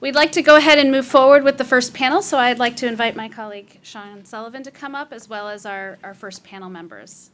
We'd like to go ahead and move forward with the first panel, so I'd like to invite my colleague Sean Sullivan to come up, as well as our first panel members.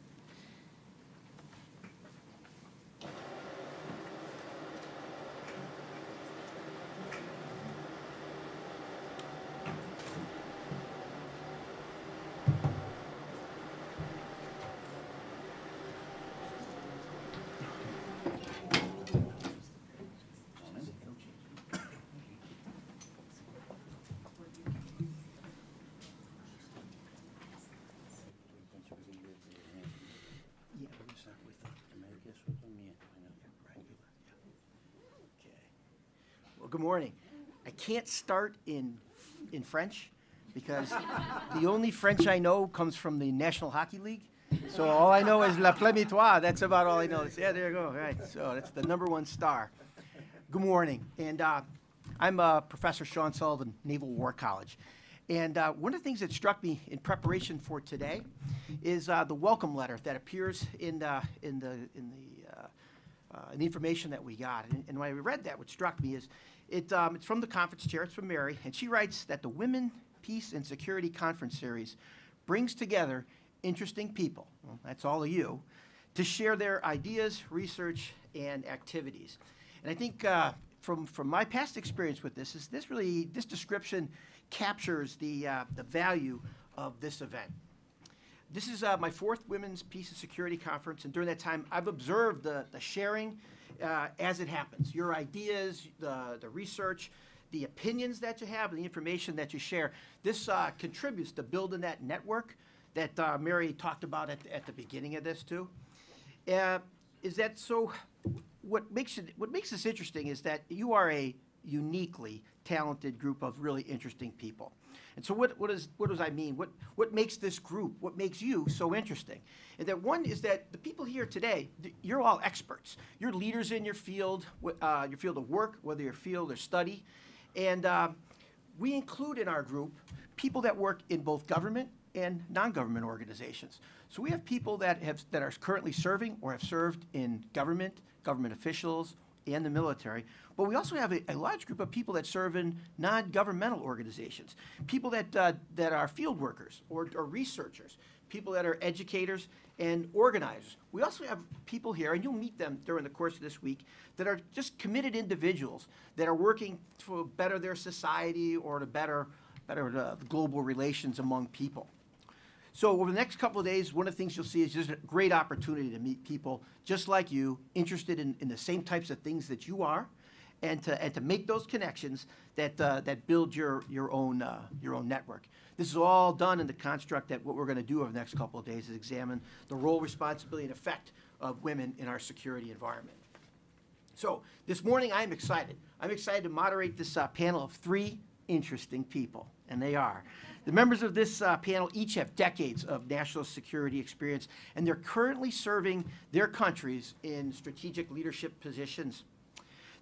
Good morning. I can't start in French because the only French I know comes from the National Hockey League. So all I know is La Plemitoire. That's about all I know. Yeah, there you go. Right. So that's the #1 star. Good morning. And I'm Professor Sean Sullivan, Naval War College. And one of the things that struck me in preparation for today is the welcome letter that appears in the information that we got. And when I read that, what struck me is it's from the conference chair. It's from Mary, and she writes that the Women, Peace, and Security Conference Series brings together interesting people, well, that's all of you, to share their ideas, research, and activities. And I think from my past experience with this, this description captures the value of this event. This is my 4th Women's Peace and Security Conference, and during that time, I've observed the sharing as it happens. Your ideas, the research, the opinions that you have, and the information that you share. This contributes to building that network that Mary talked about at the beginning of this too. Is that so? What makes this interesting is that you are a uniquely talented group of really interesting people. And so what does I mean? What makes this group, what makes you so interesting? And that one is that the people here today, you're all experts. You're leaders in your field of work, whether your field or study. And we include in our group people that work in both government and non-government organizations. So we have people that are currently serving or have served in government officials, and the military, but we also have a large group of people that serve in non-governmental organizations, people that are field workers or researchers, people that are educators and organizers. We also have people here, and you'll meet them during the course of this week, that are just committed individuals that are working to better their society or to better the global relations among people. So over the next couple of days, one of the things you'll see is just a great opportunity to meet people just like you, interested in the same types of things that you are, and to make those connections that build your own network. This is all done in the construct that what we're going to do over the next couple of days is examine the role, responsibility, and effect of women in our security environment. So this morning, I'm excited. I'm excited to moderate this panel of 3 interesting people, and they are. The members of this panel each have decades of national security experience, and they're currently serving their countries in strategic leadership positions.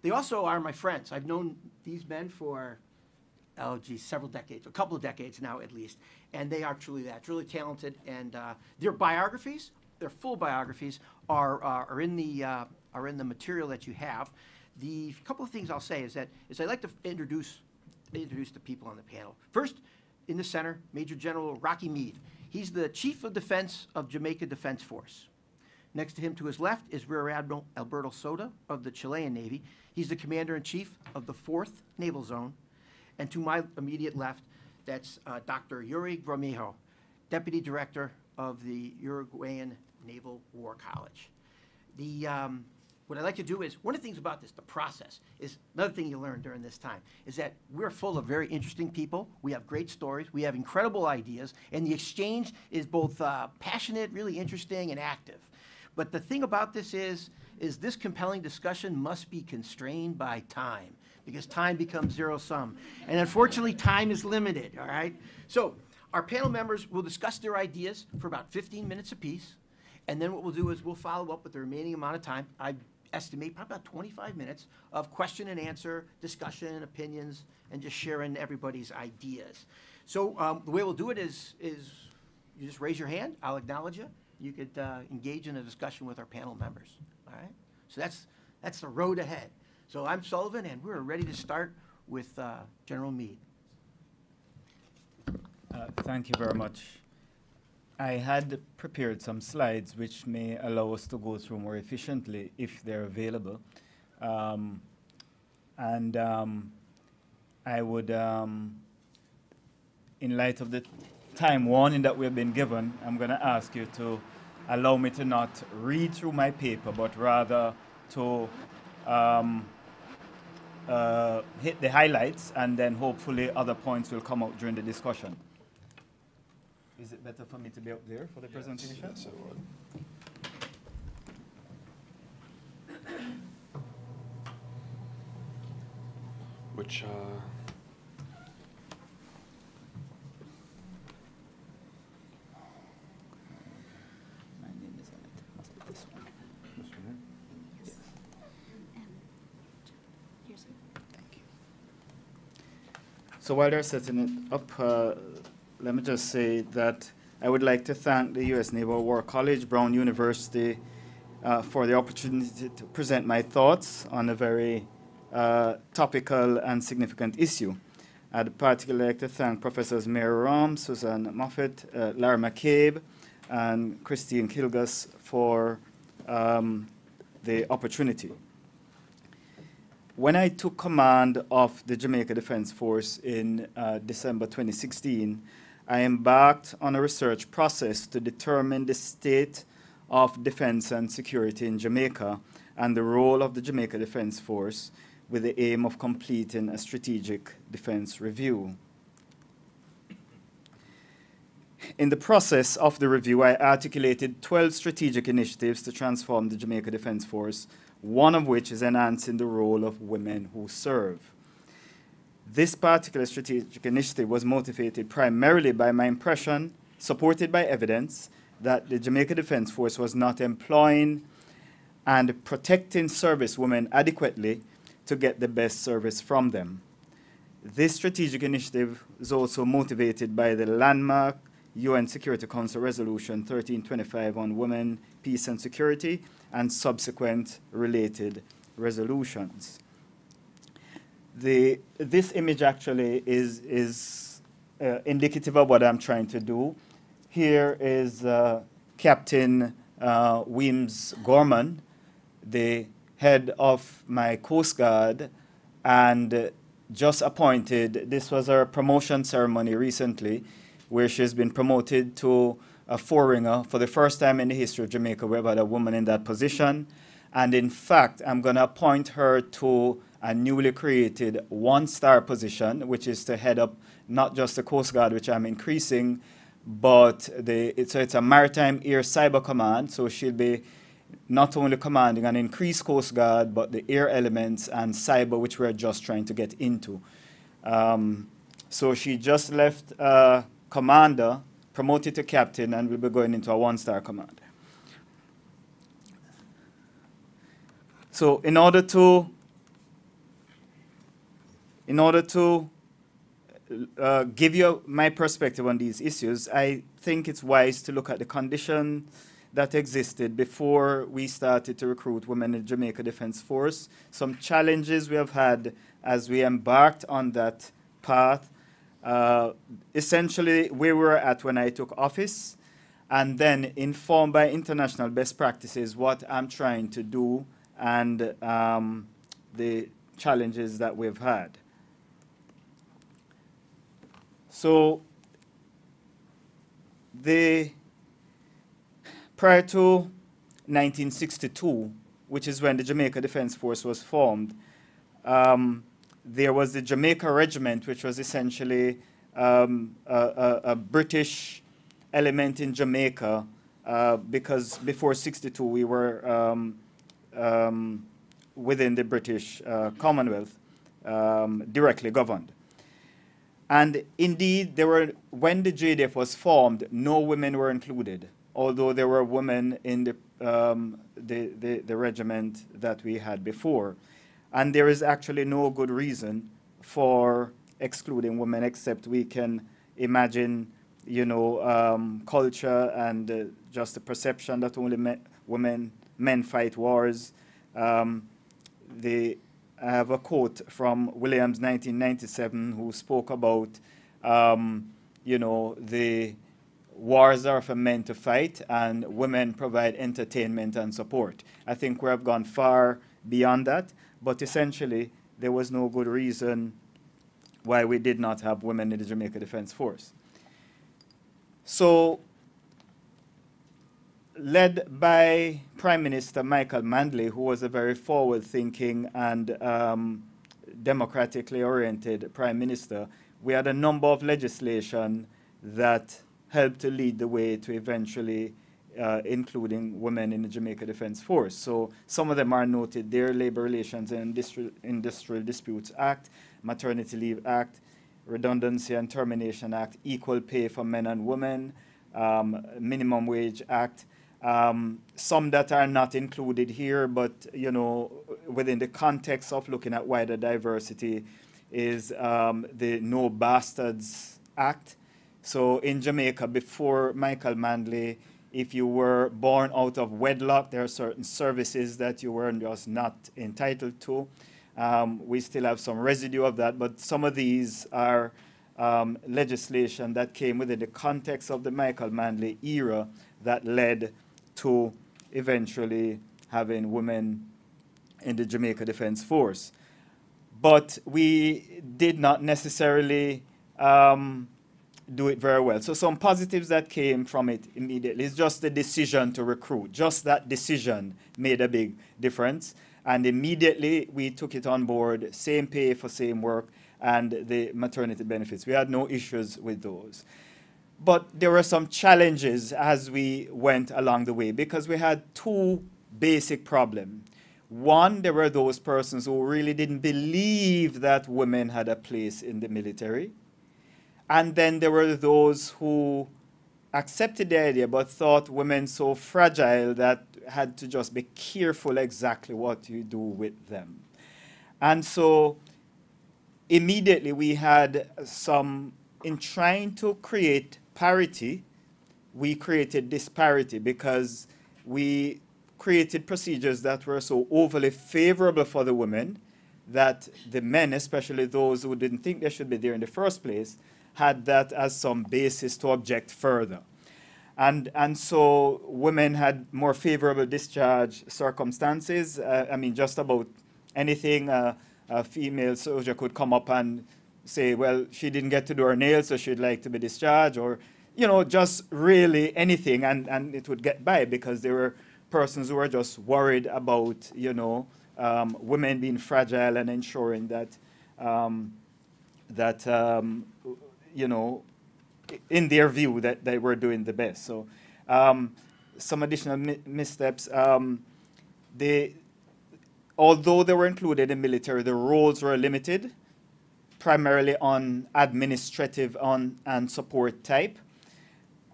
They also are my friends. I've known these men for, several decades, a couple of decades now at least, and they are truly talented. And their biographies, their full biographies, are in the material that you have. The couple of things I'll say is I'd like to introduce the people on the panel. First, in the center, Major General Rocky Meade. He's the Chief of Defense of Jamaica Defense Force. Next to him to his left is Rear Admiral Alberto Soto of the Chilean Navy. He's the Commander-in-Chief of the 4th Naval Zone. And to my immediate left, that's Dr. Yuri Gramajo, Deputy Director of the Uruguayan Naval War College. What I'd like to do is, one of the things about this, the process, is another thing you learn during this time, is that we're full of very interesting people. We have great stories. We have incredible ideas. And the exchange is both passionate, really interesting, and active. But the thing about this is this compelling discussion must be constrained by time, because time becomes zero-sum. And unfortunately, time is limited, all right? So our panel members will discuss their ideas for about 15 minutes apiece. And then what we'll do is we'll follow up with the remaining amount of time. I estimate probably about 25 minutes of question and answer, discussion, opinions, and just sharing everybody's ideas. So the way we'll do it is you just raise your hand. I'll acknowledge you. You could engage in a discussion with our panel members. All right? So that's the road ahead. So I'm Sullivan, and we're ready to start with General Meade. Thank you very much. I had prepared some slides which may allow us to go through more efficiently if they're available. I would, in light of the time warning that we've been given, I'm going to ask you to allow me to not read through my paper, but rather to hit the highlights, and then hopefully other points will come out during the discussion. Is it better for me to be up there for the presentation? Yes, it would. Which, My name is on it. Must be this one. this one here? Thank you. So while they're setting it up, let me just say that I would like to thank the U.S. Naval War College, Brown University, for the opportunity to present my thoughts on a very topical and significant issue. I'd particularly like to thank Professors Mary Ram, Susan Moffett, Lara McCabe, and Christine Kilgus for the opportunity. When I took command of the Jamaica Defense Force in December 2016, I embarked on a research process to determine the state of defense and security in Jamaica and the role of the Jamaica Defense Force with the aim of completing a strategic defense review. In the process of the review, I articulated 12 strategic initiatives to transform the Jamaica Defense Force, one of which is enhancing the role of women who serve. This particular strategic initiative was motivated primarily by my impression, supported by evidence, that the Jamaica Defense Force was not employing and protecting service women adequately to get the best service from them. This strategic initiative is also motivated by the landmark UN Security Council Resolution 1325 on women, peace and security, and subsequent related resolutions. This image actually is indicative of what I'm trying to do. Here is Captain Weems Gorman, the head of my Coast Guard, and just appointed. This was our promotion ceremony recently, where she's been promoted to a four-ringer. For the first time in the history of Jamaica, we've had a woman in that position. And in fact, I'm going to appoint her to a newly created one-star position, which is to head up not just the Coast Guard, which I'm increasing, but it's a Maritime Air Cyber Command. So she'll be not only commanding an increased Coast Guard, but the air elements and cyber, which we're just trying to get into. So she just left commander, promoted to captain, and will be going into a one-star command. So in order to give you my perspective on these issues, I think it's wise to look at the condition that existed before we started to recruit women in the Jamaica Defense Force, some challenges we have had as we embarked on that path, essentially where we were at when I took office, and then informed by international best practices what I'm trying to do and the challenges that we've had. So prior to 1962, which is when the Jamaica Defense Force was formed, there was the Jamaica Regiment, which was essentially a British element in Jamaica, because before 62 we were within the British Commonwealth, directly governed. And indeed, when the JDF was formed, no women were included, although there were women in the regiment that we had before. And there is actually no good reason for excluding women, except we can imagine, culture and just the perception that only men fight wars. I have a quote from Williams 1997 who spoke about, you know, the wars are for men to fight and women provide entertainment and support. I think we have gone far beyond that, but essentially there was no good reason why we did not have women in the Jamaica Defense Force. So, led by Prime Minister Michael Manley, who was a very forward-thinking and democratically oriented Prime Minister, we had a number of legislation that helped to lead the way to eventually including women in the Jamaica Defense Force. So some of them are noted there: Labor Relations and Industrial Disputes Act, Maternity Leave Act, Redundancy and Termination Act, Equal Pay for Men and Women, Minimum Wage Act. Some that are not included here, but you know, within the context of looking at wider diversity, is the No Bastards Act. So in Jamaica, before Michael Manley, if you were born out of wedlock, there are certain services that you were just not entitled to. We still have some residue of that, but some of these are legislation that came within the context of the Michael Manley era that led to eventually having women in the Jamaica Defense Force. But we did not necessarily do it very well. So some positives that came from it immediately is just the decision to recruit. Just that decision made a big difference. And immediately we took it on board, same pay for same work, and the maternity benefits. We had no issues with those. But there were some challenges as we went along the way, because we had two basic problems. One, there were those persons who really didn't believe that women had a place in the military. And then there were those who accepted the idea but thought women so fragile that had to just be careful exactly what you do with them. And so immediately we had some, in trying to create parity, we created disparity, because we created procedures that were so overly favorable for the women that the men, especially those who didn't think they should be there in the first place, had that as some basis to object further. And so women had more favorable discharge circumstances. I mean, just about anything, a female soldier could come up and say, well, she didn't get to do her nails, so she'd like to be discharged, or, you know, just really anything, and it would get by, because there were persons who were just worried about, you know, women being fragile and ensuring that, you know, in their view, that they were doing the best. So some additional missteps. Although they were included in military, the roles were limited, primarily on administrative and support type.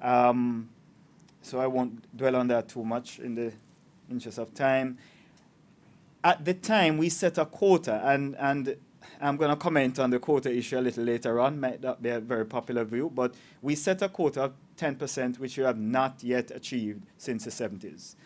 So I won't dwell on that too much in the interest of time. At the time, we set a quota, and I'm going to comment on the quota issue a little later on. Might not be a very popular view, but we set a quota of 10%, which we have not yet achieved since the 70s.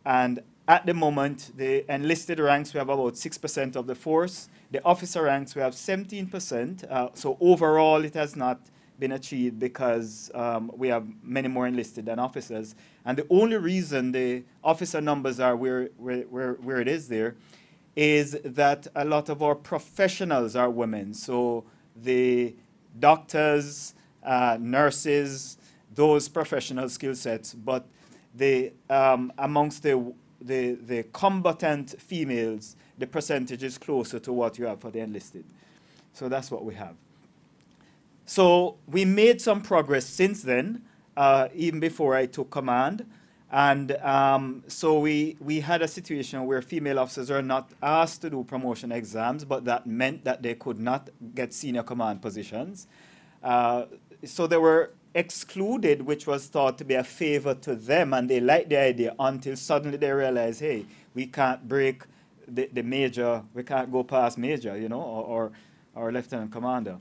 And at the moment, the enlisted ranks, we have about 6% of the force. The officer ranks, we have 17%. So overall, it has not been achieved because we have many more enlisted than officers. And the only reason the officer numbers are where it is there is that a lot of our professionals are women. So the doctors, nurses, those professional skill sets, but the amongst the combatant females, the percentage is closer to what you have for the enlisted. So that's what we have. So we made some progress since then, even before I took command. And so we had a situation where female officers are not asked to do promotion exams, but that meant that they could not get senior command positions. So they were excluded, which was thought to be a favor to them, and they liked the idea until suddenly they realized, hey, we can't break the major, we can't go past major, you know, or lieutenant commander.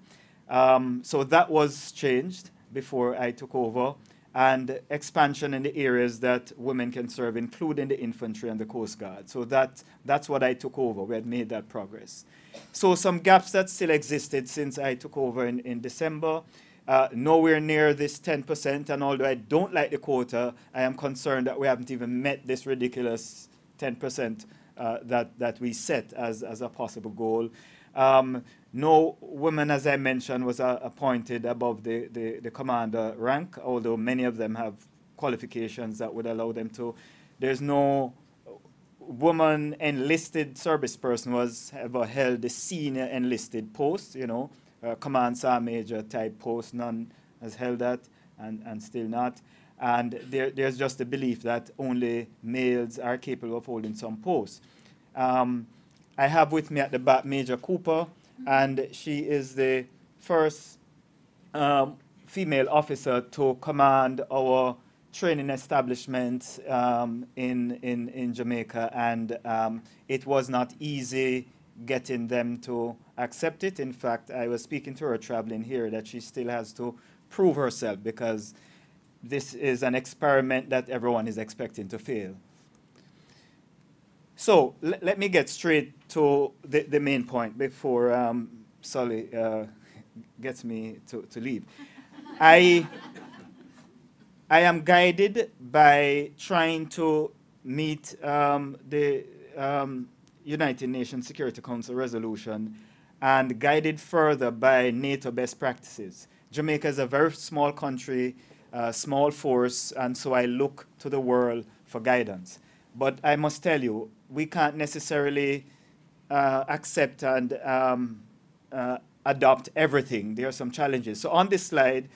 So that was changed before I took over. and expansion in the areas that women can serve, including the infantry and the Coast Guard. So that's what I took over. We had made that progress. So some gaps that still existed since I took over in December. Nowhere near this 10%, and although I don't like the quota, I am concerned that we haven't even met this ridiculous 10% that we set as a possible goal. No woman, as I mentioned, was appointed above the commander rank, although many of them have qualifications that would allow them to. There's no woman enlisted service person was ever held the senior enlisted post, you know, command sergeant major type post. None has held that and still not. And there's just a belief that only males are capable of holding some posts. I have with me at the back Major Cooper, and she is the first female officer to command our training establishment in Jamaica, and it was not easy getting them to accept it. In fact, I was speaking to her traveling here that she still has to prove herself because this is an experiment that everyone is expecting to fail. So let me get straight to the main point before Sully gets me to leave. I am guided by trying to meet the United Nations Security Council resolution and guided further by NATO best practices. Jamaica is a very small country, small force, and so I look to the world for guidance. But I must tell you, we can't necessarily accept and adopt everything. There are some challenges. So on this slide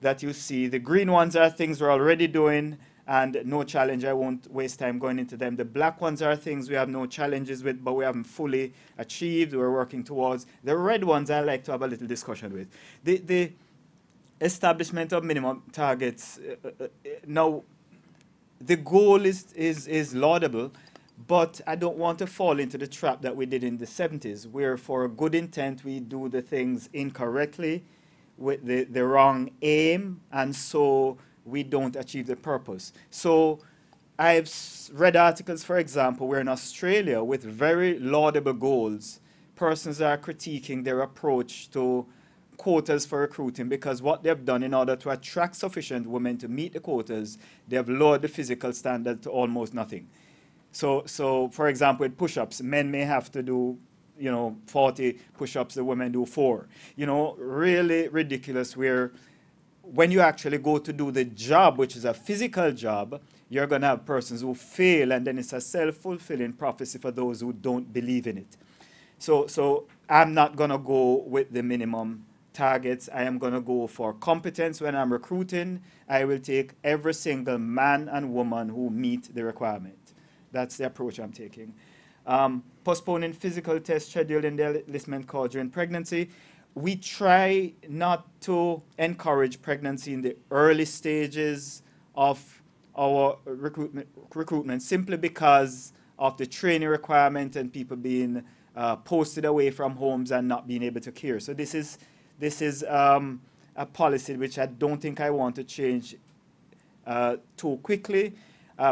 that you see, the green ones are things we're already doing and no challenge. I won't waste time going into them. The black ones are things we have no challenges with, but we haven't fully achieved, we're working towards. The red ones I like to have a little discussion with. The establishment of minimum targets. Now, the goal is laudable, but I don't want to fall into the trap that we did in the 70s, where for a good intent we do the things incorrectly with the wrong aim, and so we don't achieve the purpose. So I've read articles, for example, where in Australia with very laudable goals, persons are critiquing their approach to quotas for recruiting because what they've done in order to attract sufficient women to meet the quotas, they have lowered the physical standard to almost nothing. So for example, with push-ups, men may have to do, 40 push-ups, the women do 4. Really ridiculous, where when you actually go to do the job, which is a physical job, you're going to have persons who fail, and then it's a self-fulfilling prophecy for those who don't believe in it. So I'm not going to go with the minimum targets. I am going to go for competence. When I'm recruiting, I will take every single man and woman who meet the requirement. That's the approach I'm taking. Postponing physical test schedule in the enlistment corps during pregnancy. We try not to encourage pregnancy in the early stages of our recruitment simply because of the training requirement and people being posted away from homes and not being able to care. So this is a policy which I don't think I want to change too quickly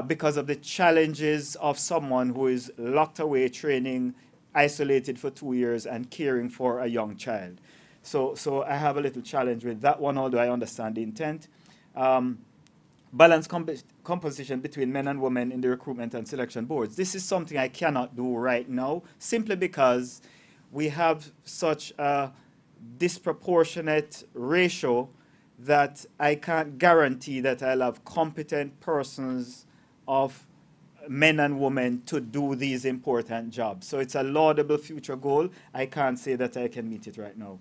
because of the challenges of someone who is locked away training, isolated for 2 years and caring for a young child. So I have a little challenge with that one, although I understand the intent. Balanced composition between men and women in the recruitment and selection boards. This is something I cannot do right now, simply because we have such a disproportionate ratio that I can't guarantee that I'll have competent persons of men and women to do these important jobs. So it's a laudable future goal. I can't say that I can meet it right now.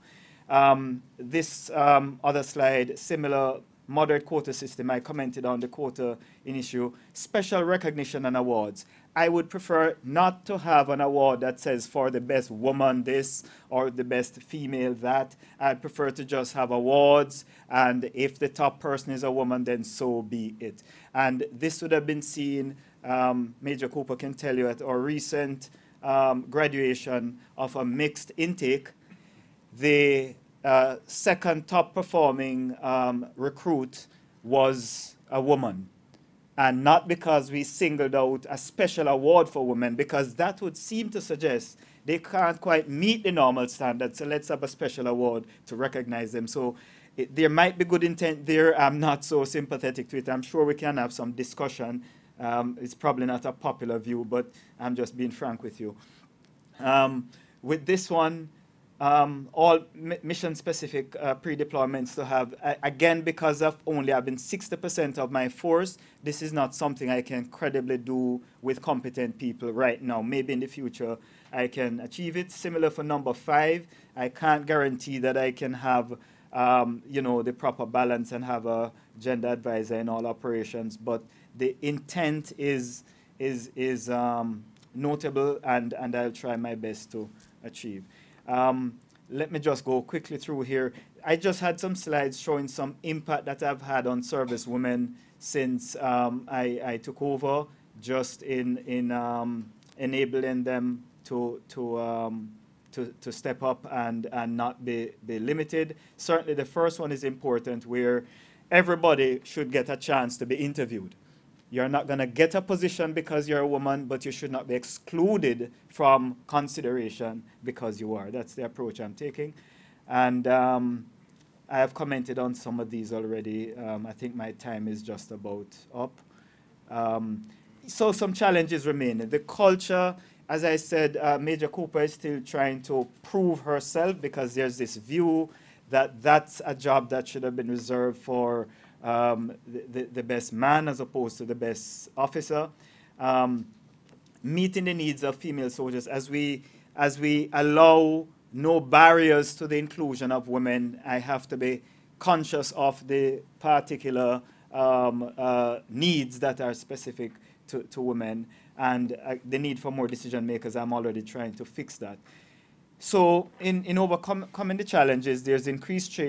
This other slide, similar moderate quota system, I commented on the quota in issue. Special recognition and awards. I would prefer not to have an award that says for the best woman this or the best female that. I'd prefer to just have awards, and if the top person is a woman, then so be it. And this would have been seen, Major Cooper can tell you, at our recent graduation of a mixed intake. The second top performing recruit was a woman. And not because we singled out a special award for women, because that would seem to suggest they can't quite meet the normal standards, so let's have a special award to recognize them. So there might be good intent there. I'm not so sympathetic to it. I'm sure we can have some discussion. It's probably not a popular view, but I'm just being frank with you. With this one, all mission-specific pre-deployments to have, again, because of only having 60% of my force, this is not something I can credibly do with competent people right now. Maybe in the future I can achieve it. Similar for number 5, I can't guarantee that I can have the proper balance and have a gender advisor in all operations, but the intent is notable, and I'll try my best to achieve. Let me just go quickly through here. I just had some slides showing some impact that I've had on service women since I took over, just in enabling them to step up and not be limited. Certainly the first one is important, where everybody should get a chance to be interviewed. You're not going to get a position because you're a woman, but you should not be excluded from consideration because you are. That's the approach I'm taking. And I have commented on some of these already. I think my time is just about up. So some challenges remain. The culture, as I said, Major Cooper is still trying to prove herself, because there's this view that that's a job that should have been reserved for the best man as opposed to the best officer. Meeting the needs of female soldiers, as we allow no barriers to the inclusion of women, I have to be conscious of the particular needs that are specific to women, and the need for more decision makers. I'm already trying to fix that. So in overcoming the challenges, there's increased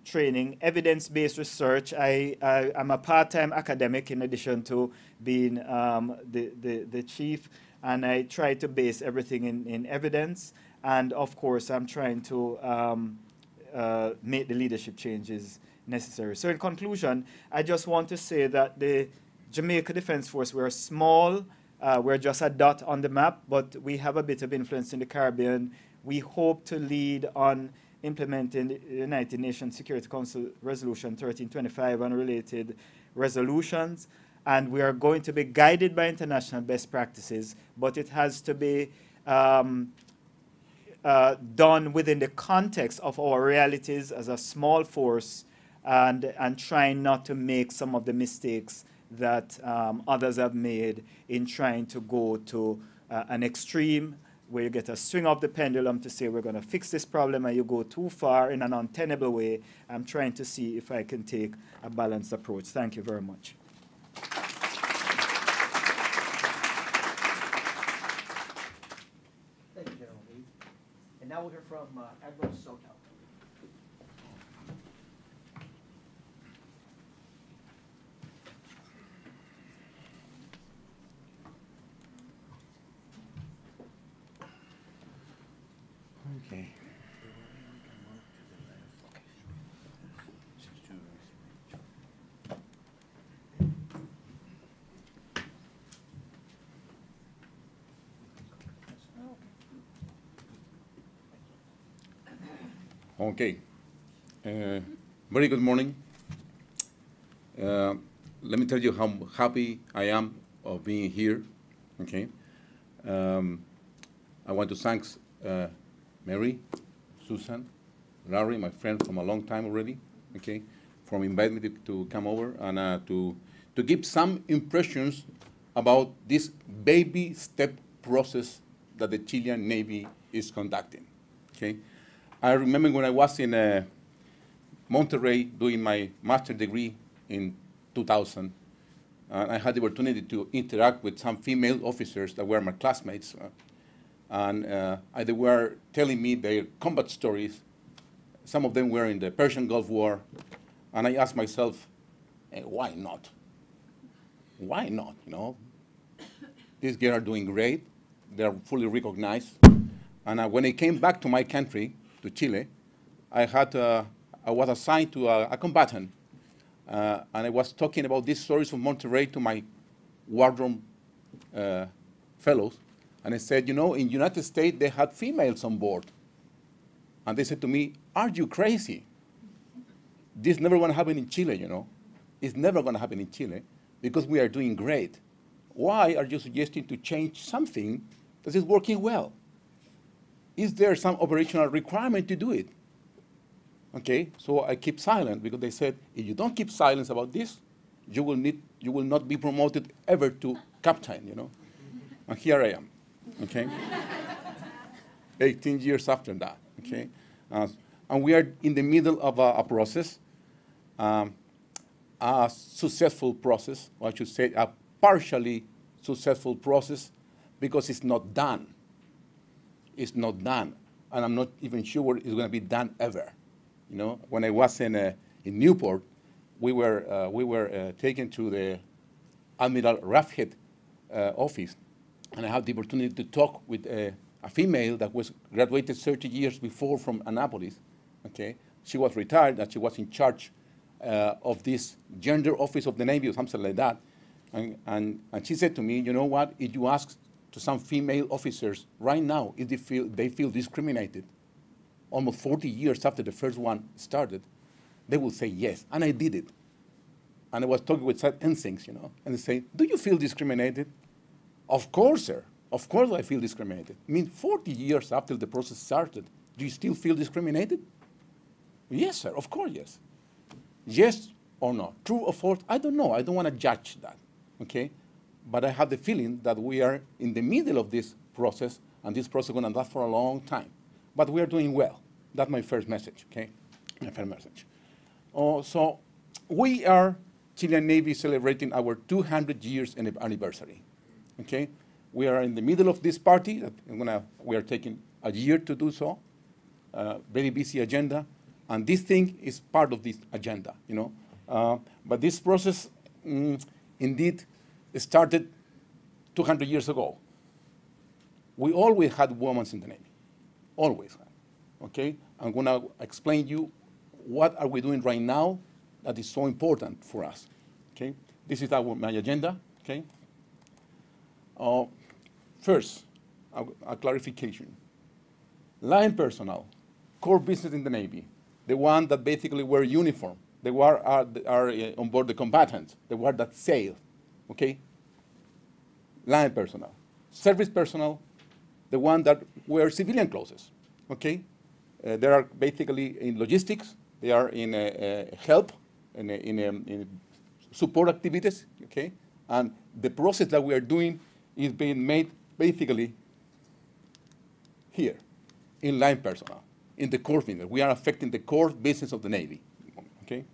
training, evidence-based research. I'm a part-time academic in addition to being the chief, and I try to base everything in evidence. And of course, I'm trying to make the leadership changes necessary. So in conclusion, I just want to say that the Jamaica Defense Force, we're small, we're just a dot on the map, but we have a bit of influence in the Caribbean. We hope to lead on implementing the United Nations Security Council Resolution 1325 and related resolutions. And we are going to be guided by international best practices, but it has to be done within the context of our realities as a small force, and trying not to make some of the mistakes that others have made in trying to go to an extreme where you get a swing of the pendulum to say we're going to fix this problem, and you go too far in an untenable way. I'm trying to see if I can take a balanced approach. Thank you very much. Thank you, General Meade. And now we'll hear from Admiral Soto. Okay. Okay. Very good morning. Let me tell you how happy I am of being here. Okay. I want to thank Mary, Susan, Larry, my friend from a long time already, okay, for inviting me to come over and to give some impressions about this baby step process that the Chilean Navy is conducting, okay. I remember when I was in Monterrey doing my master's degree in 2000, I had the opportunity to interact with some female officers that were my classmates. And they were telling me their combat stories. Some of them were in the Persian Gulf War. And I asked myself, hey, why not? Why not, you know? These girls are doing great. They're fully recognized. And when I came back to my country, to Chile, I was assigned to a combatant. and I was talking about these stories of Monterrey to my wardroom fellows, and I said, you know, in United States, they had females on board. And they said to me, are you crazy? This never going to happen in Chile, you know. It's never going to happen in Chile because we are doing great. Why are you suggesting to change something that is working well? Is there some operational requirement to do it? Okay, so I keep silent because they said, if you don't keep silence about this, you will not be promoted ever to captain, you know. And here I am, okay? 18 years after that, okay? And we are in the middle of a process, a successful process, or I should say a partially successful process, because it's not done. It's not done, and I'm not even sure it's going to be done ever. You know, when I was in Newport, we were taken to the Admiral Raffhead office, and I had the opportunity to talk with a female that was graduated 30 years before from Annapolis. Okay, she was retired, and she was in charge of this gender office of the Navy or something like that. And she said to me, you know what, if you ask to some female officers right now if they feel discriminated, almost 40 years after the first one started, they will say yes, and I did it. And I was talking with some ensigns, you know, and they say, do you feel discriminated? Of course, sir. Of course I feel discriminated. I mean, 40 years after the process started, do you still feel discriminated? Yes, sir, of course, yes. Yes or no, true or false, I don't know. I don't want to judge that, okay? But I have the feeling that we are in the middle of this process, and this process is going to last for a long time. But we are doing well. That's my first message, okay? My first message. So we are, Chilean Navy, celebrating our 200 years anniversary, okay? We are in the middle of this party. We are taking a year to do so. Very busy agenda. And this thing is part of this agenda, you know. But this process, indeed, started 200 years ago. We always had women in the Navy. Always had, okay? I'm going to explain you what are we doing right now that is so important for us, okay? This is my agenda, okay? First, a clarification. Line personnel, core business in the Navy, the one that basically wear uniform, the one are on board the combatants, the one that sail, okay? Line personnel. Service personnel, the one that wear civilian clothes, okay? They are basically in logistics, they are in help, in support activities, okay? And the process that we are doing is being made basically here, in line personnel, in the core business. We are affecting the core business of the Navy, okay?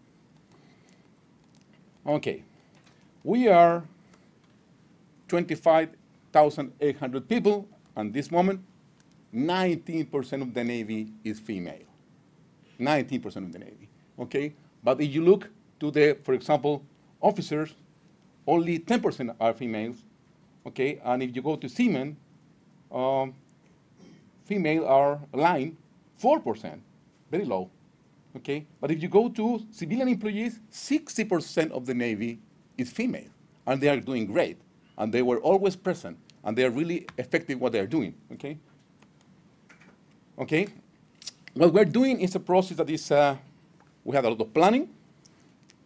Okay, we are 25,800 people, and this moment, 19% of the Navy is female. 19% of the Navy, okay? But if you look to the, for example, officers, only 10% are females, okay? And if you go to seamen, female are line 4%, very low, okay? But if you go to civilian employees, 60% of the Navy is female, and they are doing great, and they were always present, and they are really effective what they are doing, okay? Okay, what we're doing is a process that is, we have a lot of planning.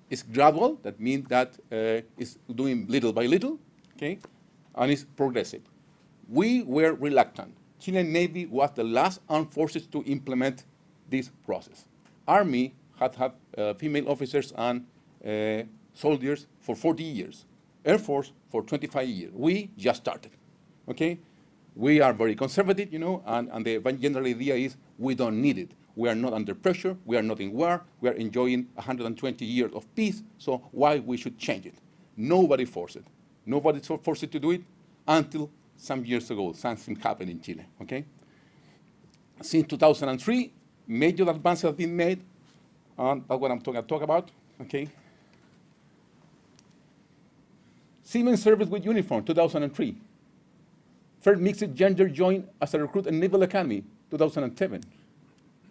It's gradual, that means that it's doing little by little, okay? And it's progressive. We were reluctant. Chilean Navy was the last armed forces to implement this process. Army had female officers and soldiers for 40 years. Air Force for 25 years. We just started, okay? We are very conservative, you know, and the general idea is we don't need it. We are not under pressure. We are not in war. We are enjoying 120 years of peace, so why we should change it? Nobody forced it. Nobody forced it to do it until some years ago, something happened in Chile, okay? Since 2003, major advances have been made, and that's what I'm talk about, okay? Seamen service with uniform, 2003. First mixed gender joined as a recruit in Naval Academy, 2007.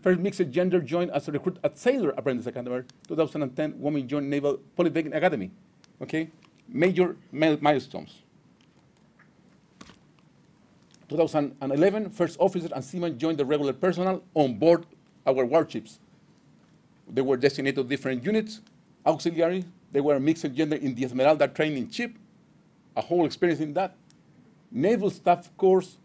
First mixed gender joined as a recruit at Sailor Apprentice Academy. 2010, women joined Naval Polytechnic Academy. Okay, major milestones. 2011, first officers and seamen joined the regular personnel on board our warships. They were designated to different units, auxiliary. They were mixed gender in the Esmeralda training ship, a whole experience in that. Naval Staff Course,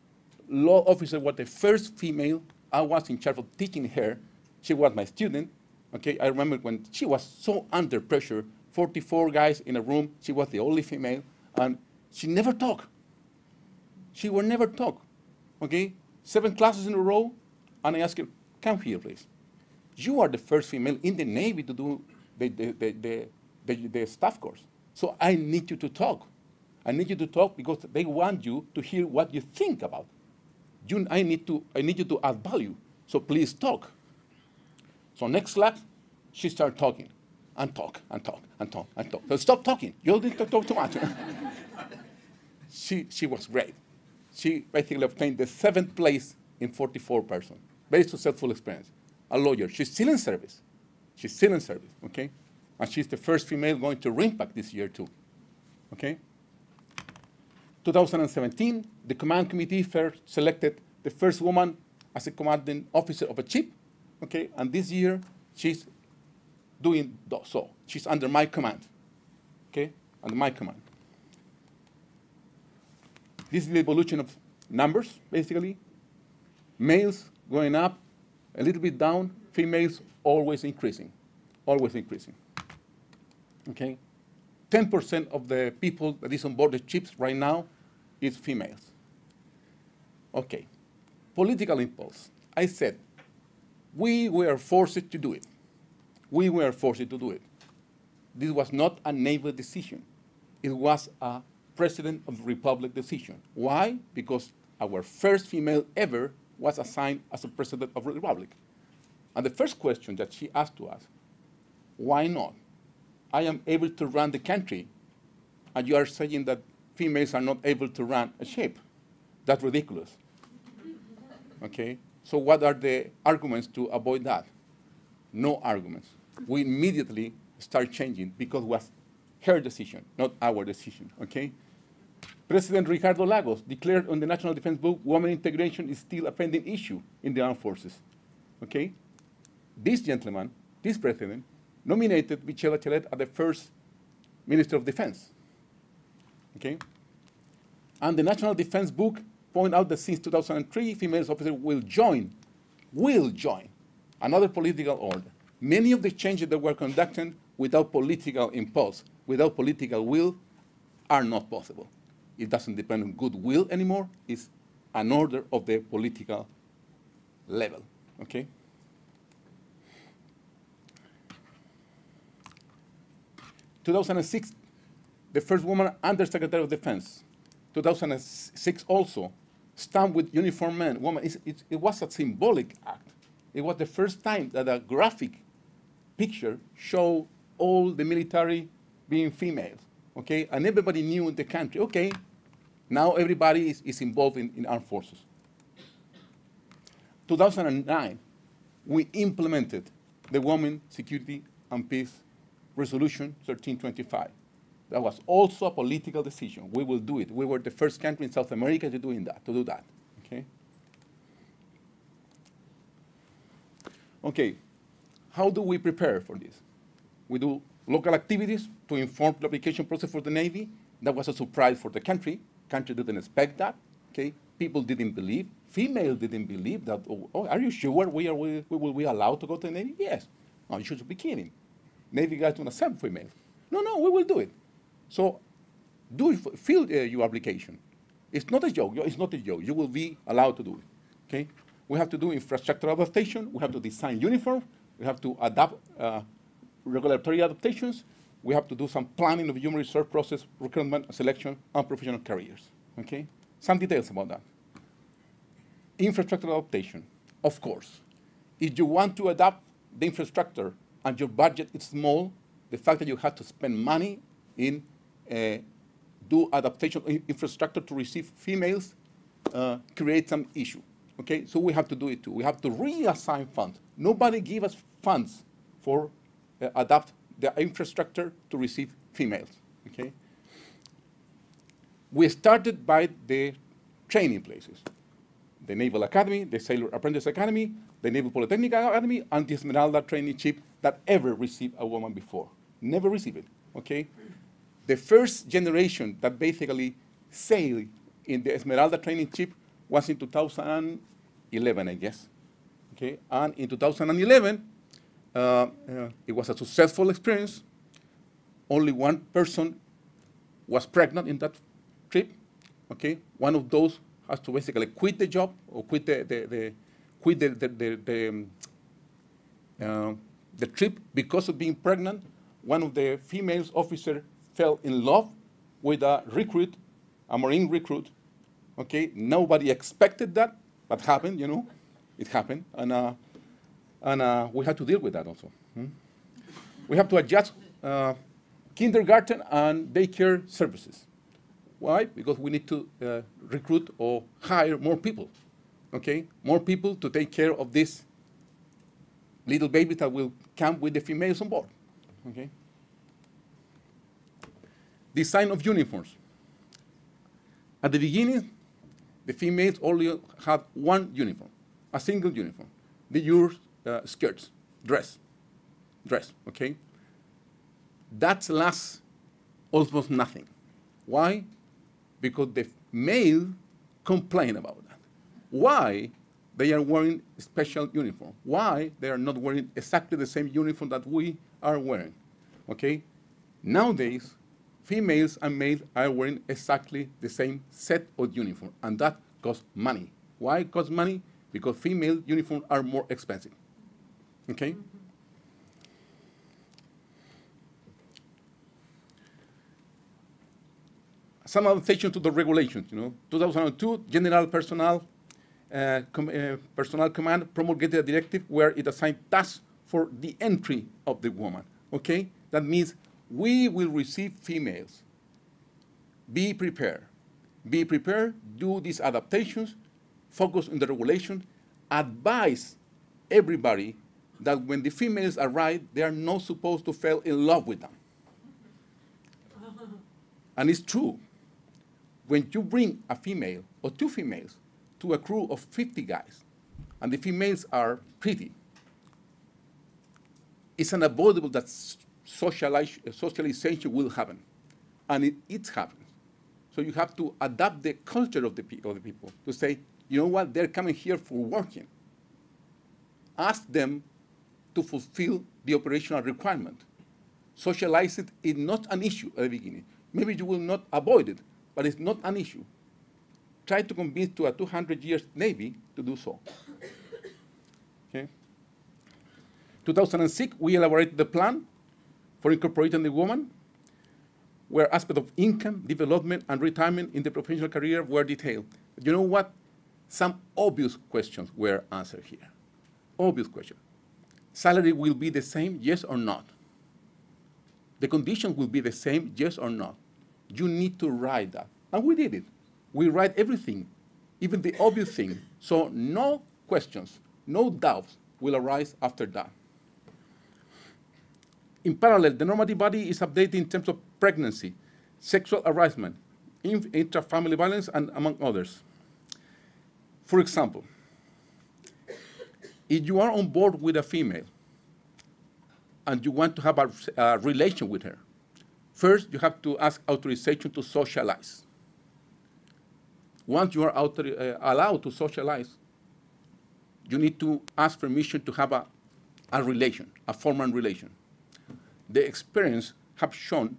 law officer was the first female. I was in charge of teaching her. She was my student. Okay, I remember when she was so under pressure, 44 guys in a room. She was the only female, and she never talked. She would never talk. Okay, 7 classes in a row, and I asked her, "Come here, please. You are the first female in the Navy to do the staff course. So I need you to talk. I need you to talk because they want you to hear what you think about. I need you to add value. So please talk." So next slide, she started talking and talk and talk and talk and talk. So stop talking. You don't need to talk too much. She was great. She basically obtained the 7th place in 44 persons. Very successful experience. A lawyer. She's still in service. She's still in service, okay? And she's the first female going to RIMPAC this year, too, okay? 2017, the command committee first selected the first woman as a commanding officer of a ship, okay? And this year, she's doing so. She's under my command, okay? Under my command. This is the evolution of numbers, basically. Males going up, a little bit down, females always increasing, okay? 10% of the people that is on board the ships right now is females. Okay, political impulse. I said, we were forced to do it. We were forced to do it. This was not a naval decision. It was a President of the Republic decision. Why? Because our first female ever was assigned as a President of the Republic. And the first question that she asked to us, why not? I am able to run the country, and you are saying that females are not able to run a ship. That's ridiculous. Okay? So what are the arguments to avoid that? No arguments. We immediately start changing because it was her decision, not our decision, okay? President Ricardo Lagos declared on the National Defense Book, women integration is still a pending issue in the armed forces, okay? This gentleman, this president, nominated Michelle Bachelet as the first Minister of Defense, okay? And the National Defense Book point out that since 2003, female officers will join another political order. Many of the changes that were conducted without political impulse, without political will, are not possible. It doesn't depend on goodwill anymore. It's an order of the political level, okay? In 2006, the first woman Undersecretary of Defense. 2006 also, stamped with uniformed men, woman. It was a symbolic act. It was the first time that a graphic picture showed all the military being females, okay? And everybody knew in the country, okay, now everybody is involved in armed forces. 2009, we implemented the Women, Security, and Peace Resolution 1325. That was also a political decision. We will do it. We were the first country in South America to do that, okay? Okay, how do we prepare for this? We do local activities to inform the application process for the Navy. That was a surprise for the country. Country didn't expect that, okay? People didn't believe. Females didn't believe that, oh, are you sure we will be allowed to go to the Navy? Yes. No, you should be kidding. Navy guys don't accept females. No, we will do it. So fill your application. It's not a joke. It's not a joke. You will be allowed to do it, okay? We have to do infrastructure adaptation. We have to design uniforms. We have to adapt regulatory adaptations. We have to do some planning of human resource process, recruitment, selection, and professional careers, okay? Some details about that. Infrastructure adaptation, of course. If you want to adapt the infrastructure and your budget is small, the fact that you have to spend money in do adaptation infrastructure to receive females creates some issue, Okay, so we have to do it too. We have to reassign funds. Nobody give us funds for adapt the infrastructure to receive females. Okay. We started by the training places. The Naval Academy, the Sailor Apprentice Academy, the Naval Polytechnic Academy, and the Esmeralda training ship that ever received a woman before. Never received it, okay? The first generation that basically sailed in the Esmeralda training ship was in 2011, I guess, okay? And in 2011, it was a successful experience. Only one person was pregnant in that trip, okay? One of those has to basically quit the job or quit the trip because of being pregnant. One of the female officers fell in love with a recruit, a Marine recruit. Okay, nobody expected that, but happened. You know, it happened, and we had to deal with that also. We have to adjust kindergarten and daycare services. Why? Because we need to recruit or hire more people, okay? More people to take care of this little baby that will come with the females on board, okay? Design of uniforms. At the beginning, the females only had one uniform, a single uniform. They use skirts, dress, okay? That lasts almost nothing. Why? Because the male complain about that. Why they are wearing special uniform? Why they are not wearing exactly the same uniform that we are wearing? Okay? Nowadays, females and males are wearing exactly the same set of uniform, and that costs money. Why it costs money? Because female uniforms are more expensive. Okay? Some adaptation to the regulations, 2002, General Personnel Command promulgated a directive where it assigned tasks for the entry of the woman, okay? That means we will receive females. Be prepared. Be prepared, do these adaptations, focus on the regulation, advise everybody that when the females arrive, they are not supposed to fall in love with them. And it's true. When you bring a female or two females to a crew of 50 guys, and the females are pretty, it's unavoidable that socialization will happen, and it happens. So you have to adapt the culture of the people to say, you know what, they're coming here for working. Ask them to fulfill the operational requirement. Socialize it is not an issue at the beginning. Maybe you will not avoid it, but it's not an issue. Try to convince to a 200-year Navy to do so. Okay. 2006, we elaborated the plan for incorporating the woman, where aspects of income, development, and retirement in the professional career were detailed. You know what? Some obvious questions were answered here. Obvious questions. Salary will be the same, yes or not? The conditions will be the same, yes or not? You need to write that. And we did it. We write everything, even the obvious thing. So no questions, no doubts will arise after that. In parallel, the normative body is updated in terms of pregnancy, sexual harassment, intra-family violence, and among others. For example, if you are on board with a female and you want to have a relation with her, first you have to ask authorization to socialize. Once you are allowed to socialize, you need to ask permission to have a relation, a formal relation. The experience have shown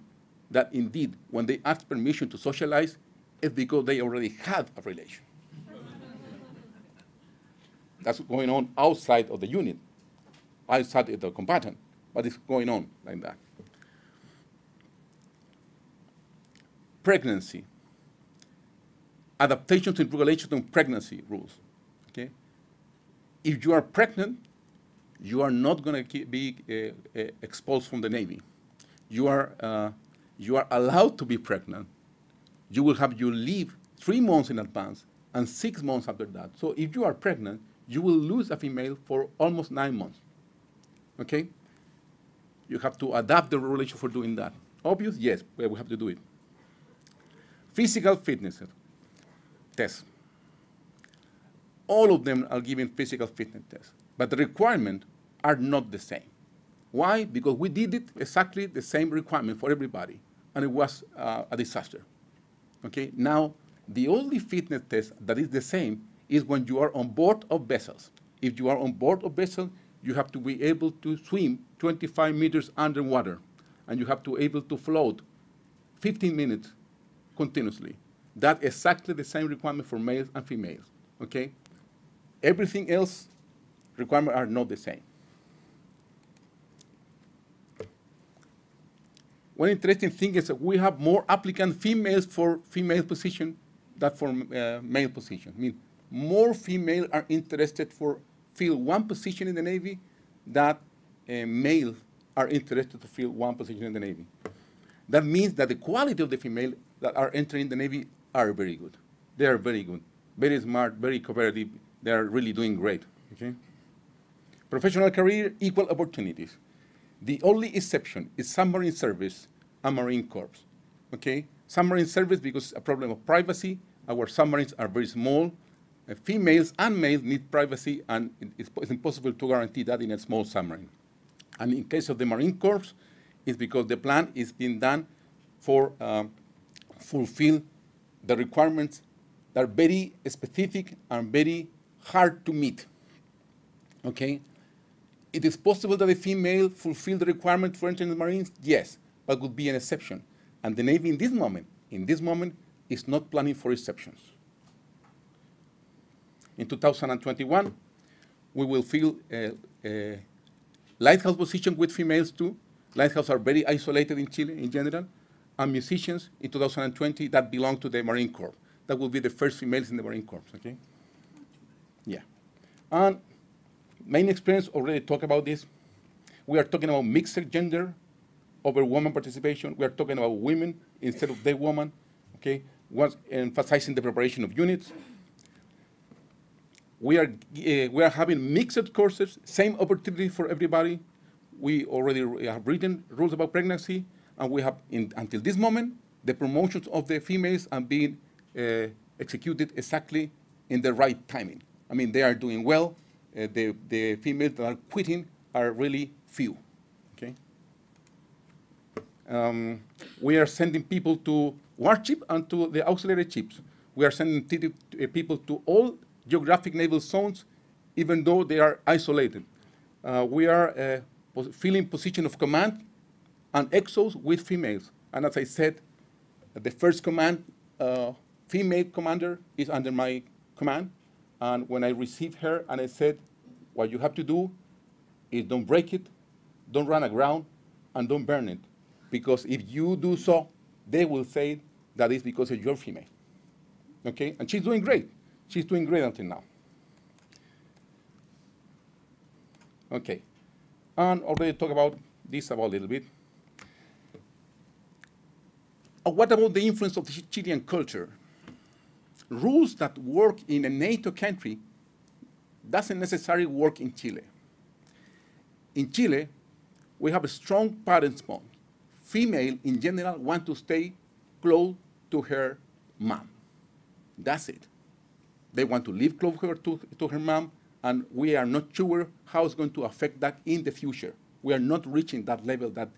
that indeed, when they ask permission to socialize, it's because they already had a relation. That's going on outside of the unit, outside of the combatant, but it's going on like that. Pregnancy. Adaptations in regulation to pregnancy rules. Okay? If you are pregnant, you are not going to be expelled from the Navy. You are allowed to be pregnant. You will have your leave 3 months in advance, and 6 months after that. So if you are pregnant, you will lose a female for almost 9 months. Okay? You have to adapt the relation for doing that. Obvious? Yes, but we have to do it. Physical fitness tests. All of them are giving physical fitness tests, but the requirements are not the same. Why? Because we did it exactly the same requirement for everybody, and it was a disaster. Okay? Now, the only fitness test that is the same is when you are on board of vessels. If you are on board of vessels, you have to be able to swim 25 meters underwater, and you have to be able to float 15 minutes continuously. That's exactly the same requirement for males and females. Okay? Everything else, requirements are not the same. One interesting thing is that we have more applicant females for female position than for male position. I mean, more females are interested for fill one position in the Navy than males are interested to fill one position in the Navy. That means that the quality of the female that are entering the Navy are very good. They are very good, very smart, very cooperative. They are really doing great. Okay? Professional career, equal opportunities. The only exception is submarine service and Marine Corps. Okay? Submarine service because it's a problem of privacy. Our submarines are very small. Females and males need privacy, and it's impossible to guarantee that in a small submarine. And in case of the Marine Corps, it's because the plan is being done for fulfill the requirements that are very specific and very hard to meet. Okay? It is possible that a female fulfill the requirement for entering the Marines? Yes, but would be an exception. And the Navy in this moment, is not planning for exceptions. In 2021, we will fill a lighthouse position with females too. Lighthouses are very isolated in Chile in general. And musicians in 2020 that belong to the Marine Corps. That will be the first females in the Marine Corps, okay? Yeah. And main experience already talked about this. We are talking about mixed gender over woman participation. We are talking about women instead of the woman, okay? Once emphasizing the preparation of units. We are having mixed courses, same opportunity for everybody. We already have written rules about pregnancy, and we have, until this moment, the promotions of the females are being executed exactly in the right timing. I mean, they are doing well. The females that are quitting are really few. Okay. We are sending people to warship and to the auxiliary ships. We are sending people to all geographic naval zones, even though they are isolated. We are filling position of command and exos with females. And as I said, the first command, female commander is under my command. And when I received her and I said, what you have to do is don't break it, don't run aground, and don't burn it. Because if you do so, they will say that it's because you're female. Okay? And she's doing great. She's doing great until now. Okay. And already talked about this about a little bit. What about the influence of the Chilean culture? Rules that work in a NATO country doesn't necessarily work in Chile. In Chile, we have a strong parents' bond. Female, in general, want to stay close to her mom. That's it. They want to live close to her mom, and we are not sure how it's going to affect that in the future. We are not reaching that level that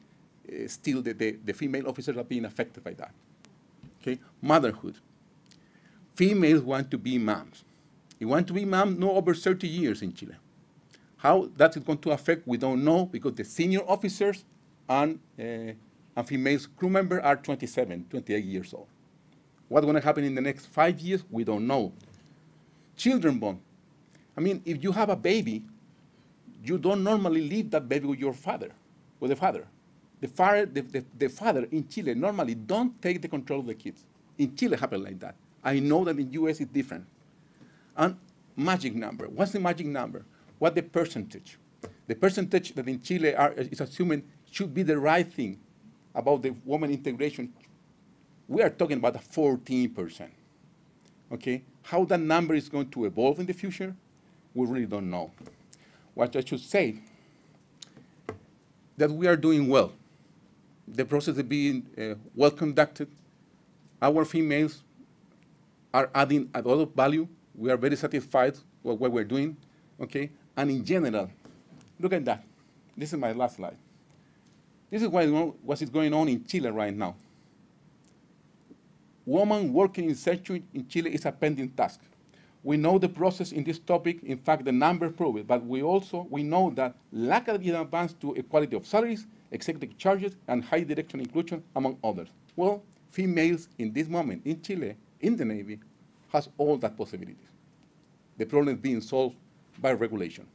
still the female officers are being affected by that. Okay, motherhood. Females want to be moms. You want to be mom no over 30 years in Chile. How that is going to affect, we don't know, because the senior officers and females crew members are 27, 28 years old. What's going to happen in the next 5 years, we don't know. Children born. I mean, if you have a baby, you don't normally leave that baby with your father, with the father. The father in Chile normally don't take the control of the kids. In Chile, it happens like that. I know that in the US it's different. And magic number. What's the magic number? What the percentage? The percentage that in Chile is assuming should be the right thing about the woman integration. We are talking about 14%. Okay? How that number is going to evolve in the future, we really don't know. What I should say, that we are doing well. The process is being well conducted. Our females are adding a lot of value. We are very satisfied with what we're doing, okay? And in general, look at that. This is my last slide. This is what is going on in Chile right now. Women working in search in Chile is a pending task. We know the process in this topic. In fact, the numbers prove it. But we know that lack of advance to equality of salaries, executive charges, and high direction inclusion, among others. Well, females in this moment in Chile, in the Navy, has all that possibilities. The problem is being solved by regulation.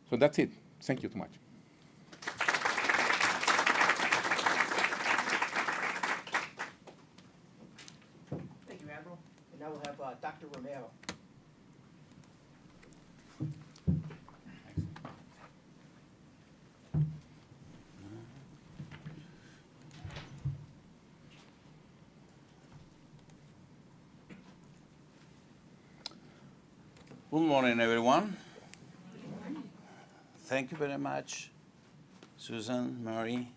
So that's it. Thank you so much. Thank you, Admiral. And now we'll have Dr. Romero. Good morning, everyone. Thank you very much, Susan, Mary,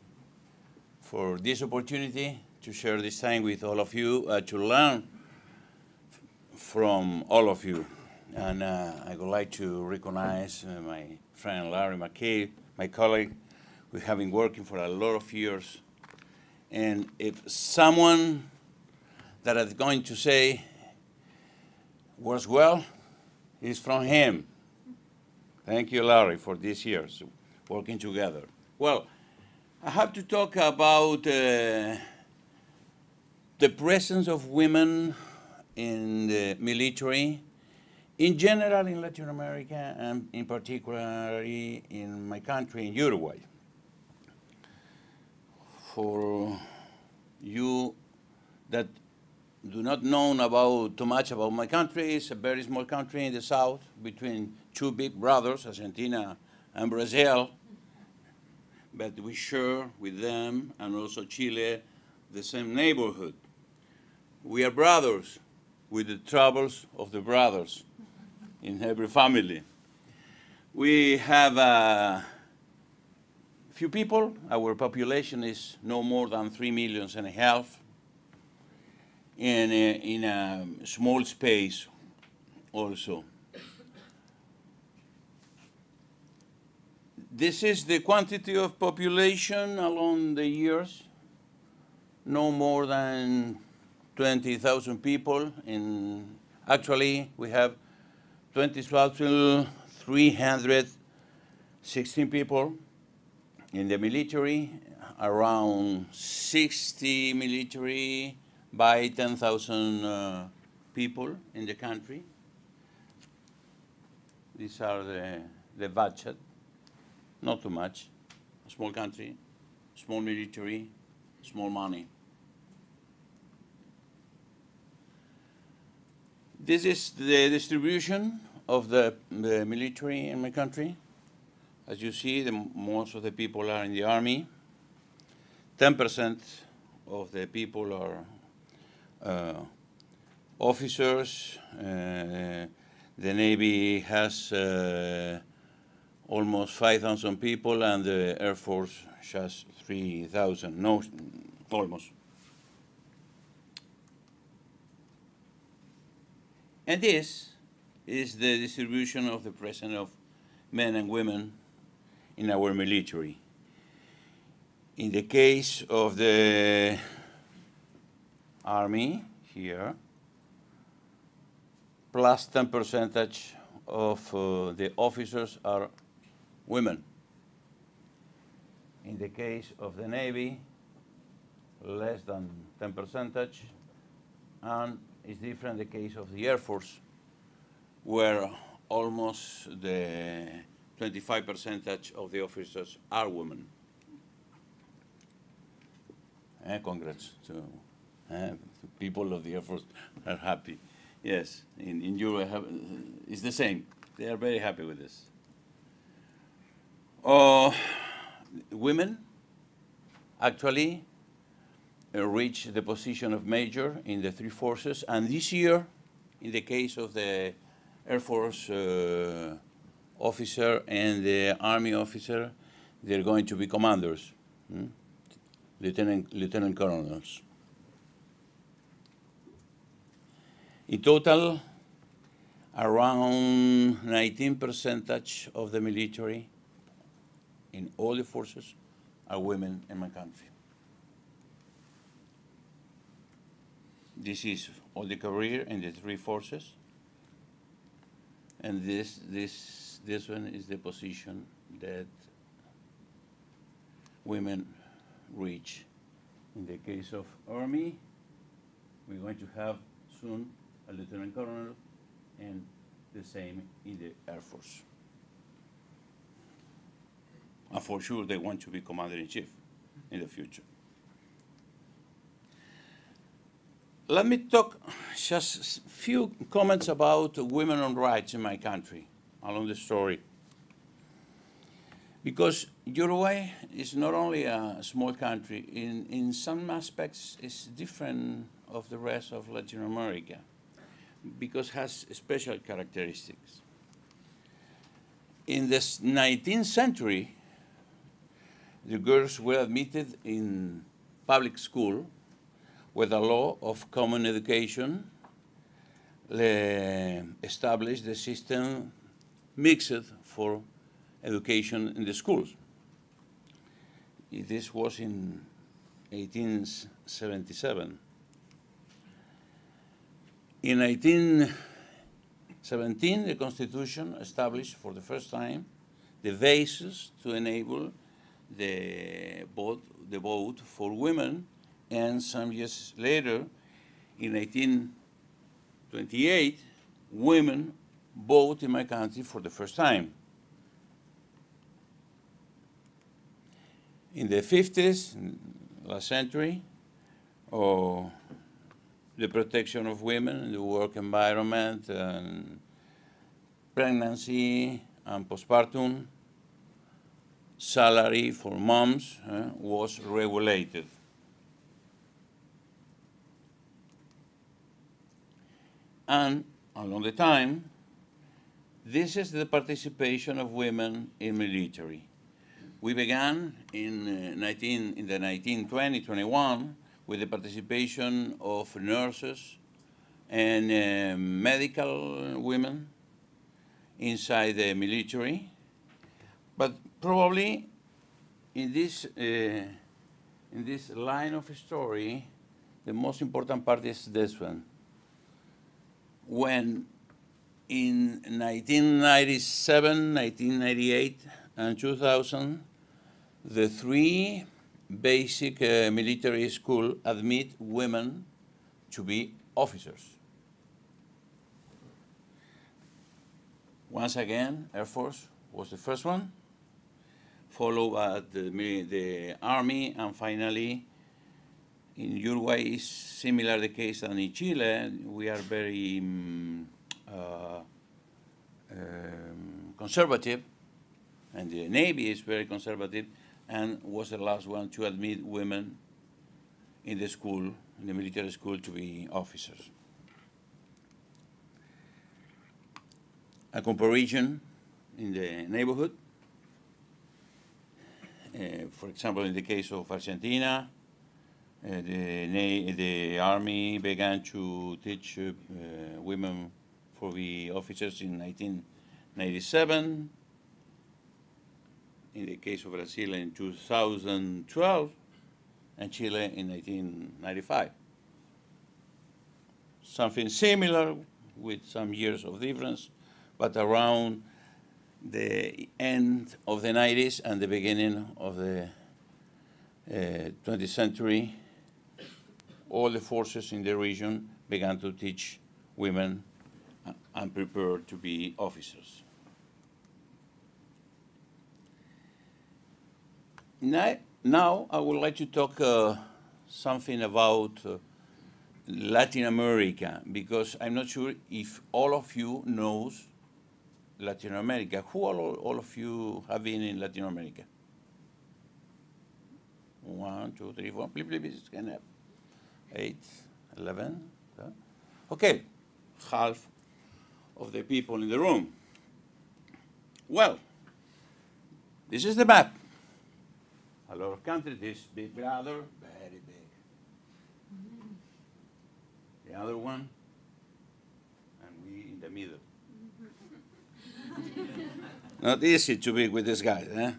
for this opportunity to share this time with all of you, to learn from all of you. And I would like to recognize my friend Larry McKay, my colleague. We have been working for a lot of years. And if someone that is going to say works well, is from him. Thank you, Larry, for these years working together. Well, I have to talk about the presence of women in the military, in general in Latin America, and in particular in my country, in Uruguay. For you that do not know too much about my country, it's a very small country in the south between two big brothers, Argentina and Brazil, but we share with them and also Chile the same neighborhood. We are brothers with the troubles of the brothers in every family. We have a few people. Our population is no more than 3.5 million. In a small space also. This is the quantity of population along the years, no more than 20,000 people. Actually, we have 20,316 people in the military, around 60 military by 10,000 people in the country. These are the budget, not too much. A small country, small military, small money. This is the distribution of the military in my country. As you see, most of the people are in the army. 10% of the people are officers. The Navy has almost 5,000 people, and the Air Force has 3,000, no, almost. And this is the distribution of the presence of men and women in our military. In the case of the Army here, plus 10% of the officers are women. In the case of the Navy, less than 10%, and it's different in the case of the Air Force, where almost the 25% of the officers are women. Congrats to people of the Air Force are happy. Yes, in Europe it's the same. They are very happy with this. Women actually reach the position of major in the three forces, and this year in the case of the Air Force officer and the Army officer, they're going to be commanders, lieutenant colonels. In total, around 19% of the military in all the forces are women in my country. This is all the career in the three forces. And this one is the position that women reach. In the case of Army, we're going to have soon a lieutenant colonel, and the same in the Air Force. And for sure, they want to be commander-in-chief in the future. Let me talk just a few comments about women on rights in my country along the story. Because Uruguay is not only a small country, in some aspects it's different of the rest of Latin America because it has special characteristics. In the 19th century, the girls were admitted in public school with a law of common education established the system mixed for education in the schools. This was in 1877. In 1817, the Constitution established for the first time the basis to enable the vote for women, and some years later, in 1828, women vote in my country for the first time. In the 50s, last century, the protection of women, the work environment, and pregnancy and postpartum, salary for moms was regulated. And along the time, this is the participation of women in military. We began in the 1920-21 with the participation of nurses and medical women inside the military. But probably in this line of story, the most important part is this one. When in 1997, 1998, and 2000, the three basic military schools admit women to be officers. Once again, Air Force was the first one, followed by the Army, and finally, in Uruguay is similar the case than in Chile. We are very conservative, and the Navy is very conservative, and was the last one to admit women in the school, in the military school, to be officers. A comparison in the neighborhood. For example, in the case of Argentina, the Army began to teach women for the officers in 1997. In the case of Brazil in 2012, and Chile in 1995. Something similar with some years of difference, but around the end of the 90s and the beginning of the 20th century, all the forces in the region began to teach women and prepare to be officers. Now I would like to talk something about Latin America, because I'm not sure if all of you knows Latin America. Who all of you have been in Latin America? 1, 2, 3, 4, please, can have 8, 11. Okay, half of the people in the room. Well, this is the map. A lot of countries, this big brother, very big. The other one, and we in the middle. Not easy to be with this guy, eh?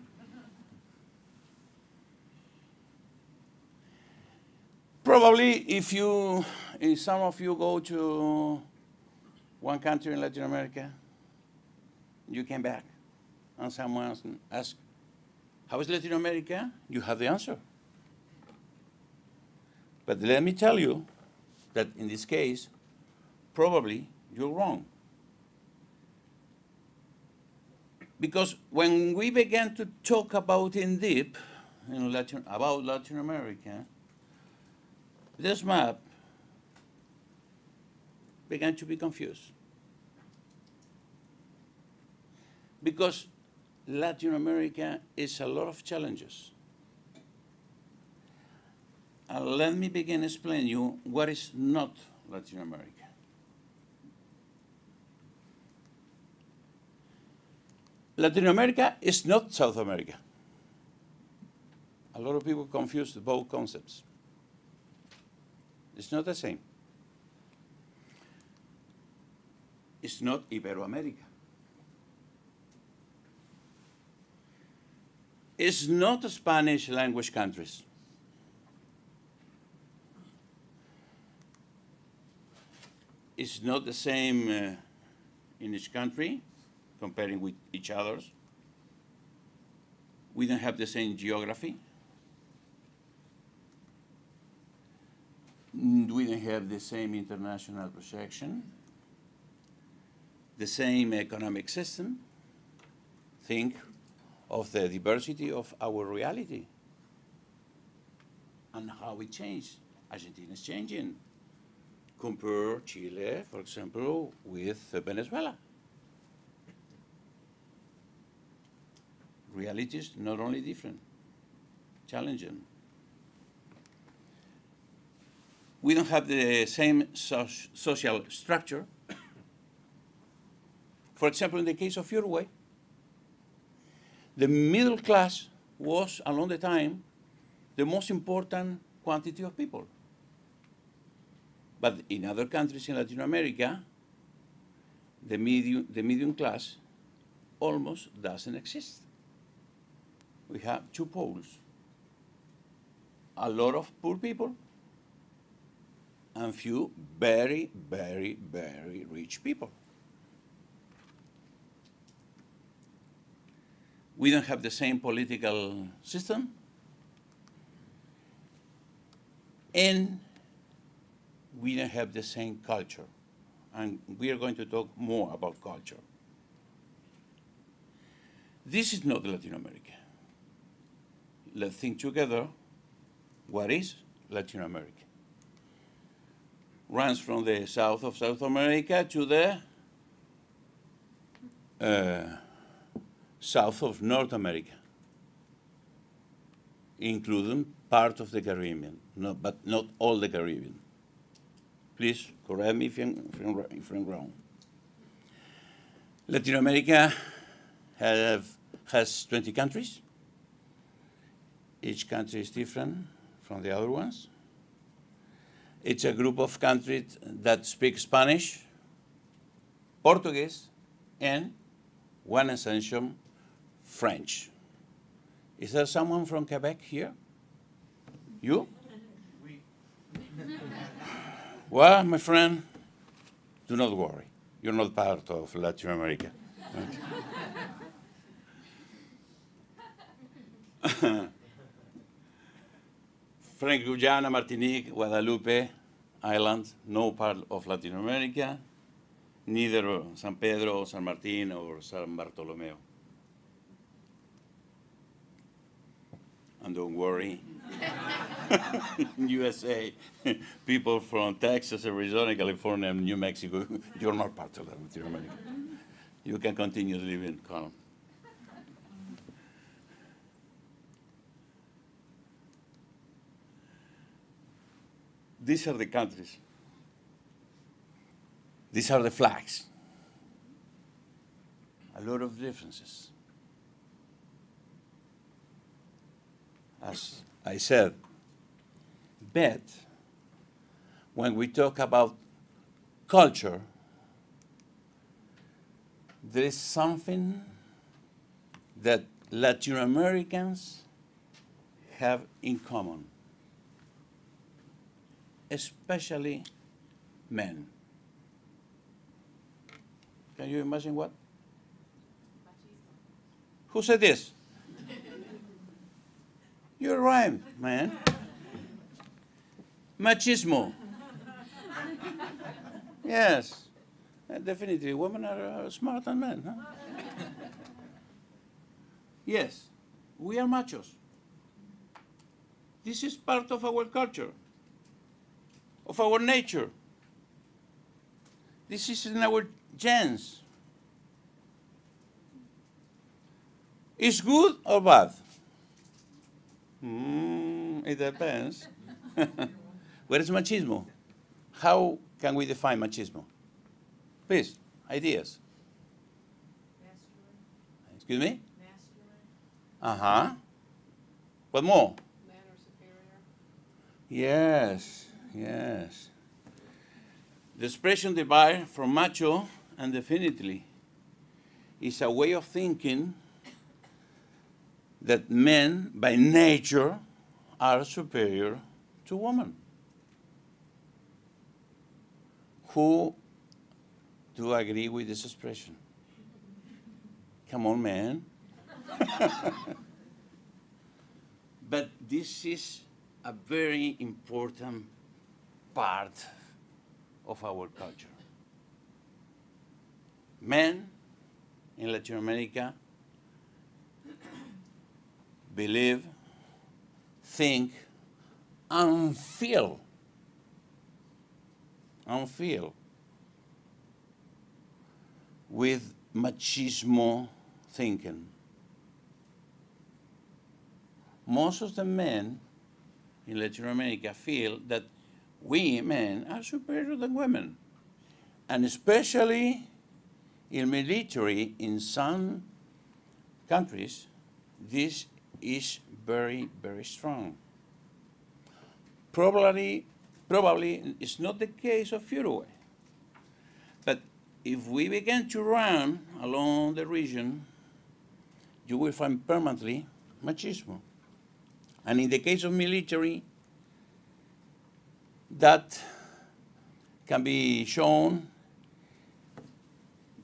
Probably if some of you go to one country in Latin America, you came back, and someone asks, how is Latin America? You have the answer. But let me tell you that in this case, probably you're wrong. Because when we began to talk about in deep about Latin America, this map began to be confused. Because Latin America is a lot of challenges. Let me begin explaining you what is not Latin America. Latin America is not South America. A lot of people confuse both concepts. It's not the same. It's not Iberoamerica. It's not Spanish language countries. It's not the same in each country, comparing with each other's. We don't have the same geography. We don't have the same international projection, the same economic system. Think of the diversity of our reality and how it changed. Argentina is changing. Compare Chile, for example, with Venezuela. Realities not only different, challenging. We don't have the same social structure. For example, in the case of Uruguay, the middle class was, along the time, the most important quantity of people. But in other countries in Latin America, the medium class almost doesn't exist. We have two poles. A lot of poor people and few very, very, very rich people. We don't have the same political system, and we don't have the same culture. And we are going to talk more about culture. This is not Latin America. Let's think together, what is Latin America? Runs from the south of South America to the south of North America, including part of the Caribbean, but not all the Caribbean. Please correct me if I'm wrong. Latin America has 20 countries. Each country is different from the other ones. It's a group of countries that speak Spanish, Portuguese, and one exception, French. Is there someone from Quebec here? You? Oui. Well, my friend, do not worry. You're not part of Latin America. Okay. French Guiana, Martinique, Guadalupe Islands, no part of Latin America, neither San Pedro, San Martin, or San Bartolomeo. And don't worry, in USA, people from Texas, Arizona, California, and New Mexico, you're not part of Latin America. You can continue living calm. These are the countries. These are the flags. A lot of differences. As I said, but when we talk about culture, there is something that Latin Americans have in common, especially men. Can you imagine what? Who said this? You're right, man. Machismo. Yes. Definitely, women are smarter than men. Huh? Yes, we are machos. This is part of our culture, of our nature. This is in our genes. Is good or bad? It depends. What is machismo? How can we define machismo? Please, ideas. Masculine. Excuse me? Masculine. What more? Men are superior. Yes, yes. The expression derived from macho, and definitely, is a way of thinking that men, by nature, are superior to women. Who do agree with this expression? Come on, man. But this is a very important part of our culture. Men in Latin America believe, think, and feel with machismo thinking. Most of the men in Latin America feel that we men are superior than women, and especially in military in some countries, this is very, very strong. Probably it's not the case of Uruguay. But if we begin to run along the region, you will find permanently machismo. And in the case of military, that can be shown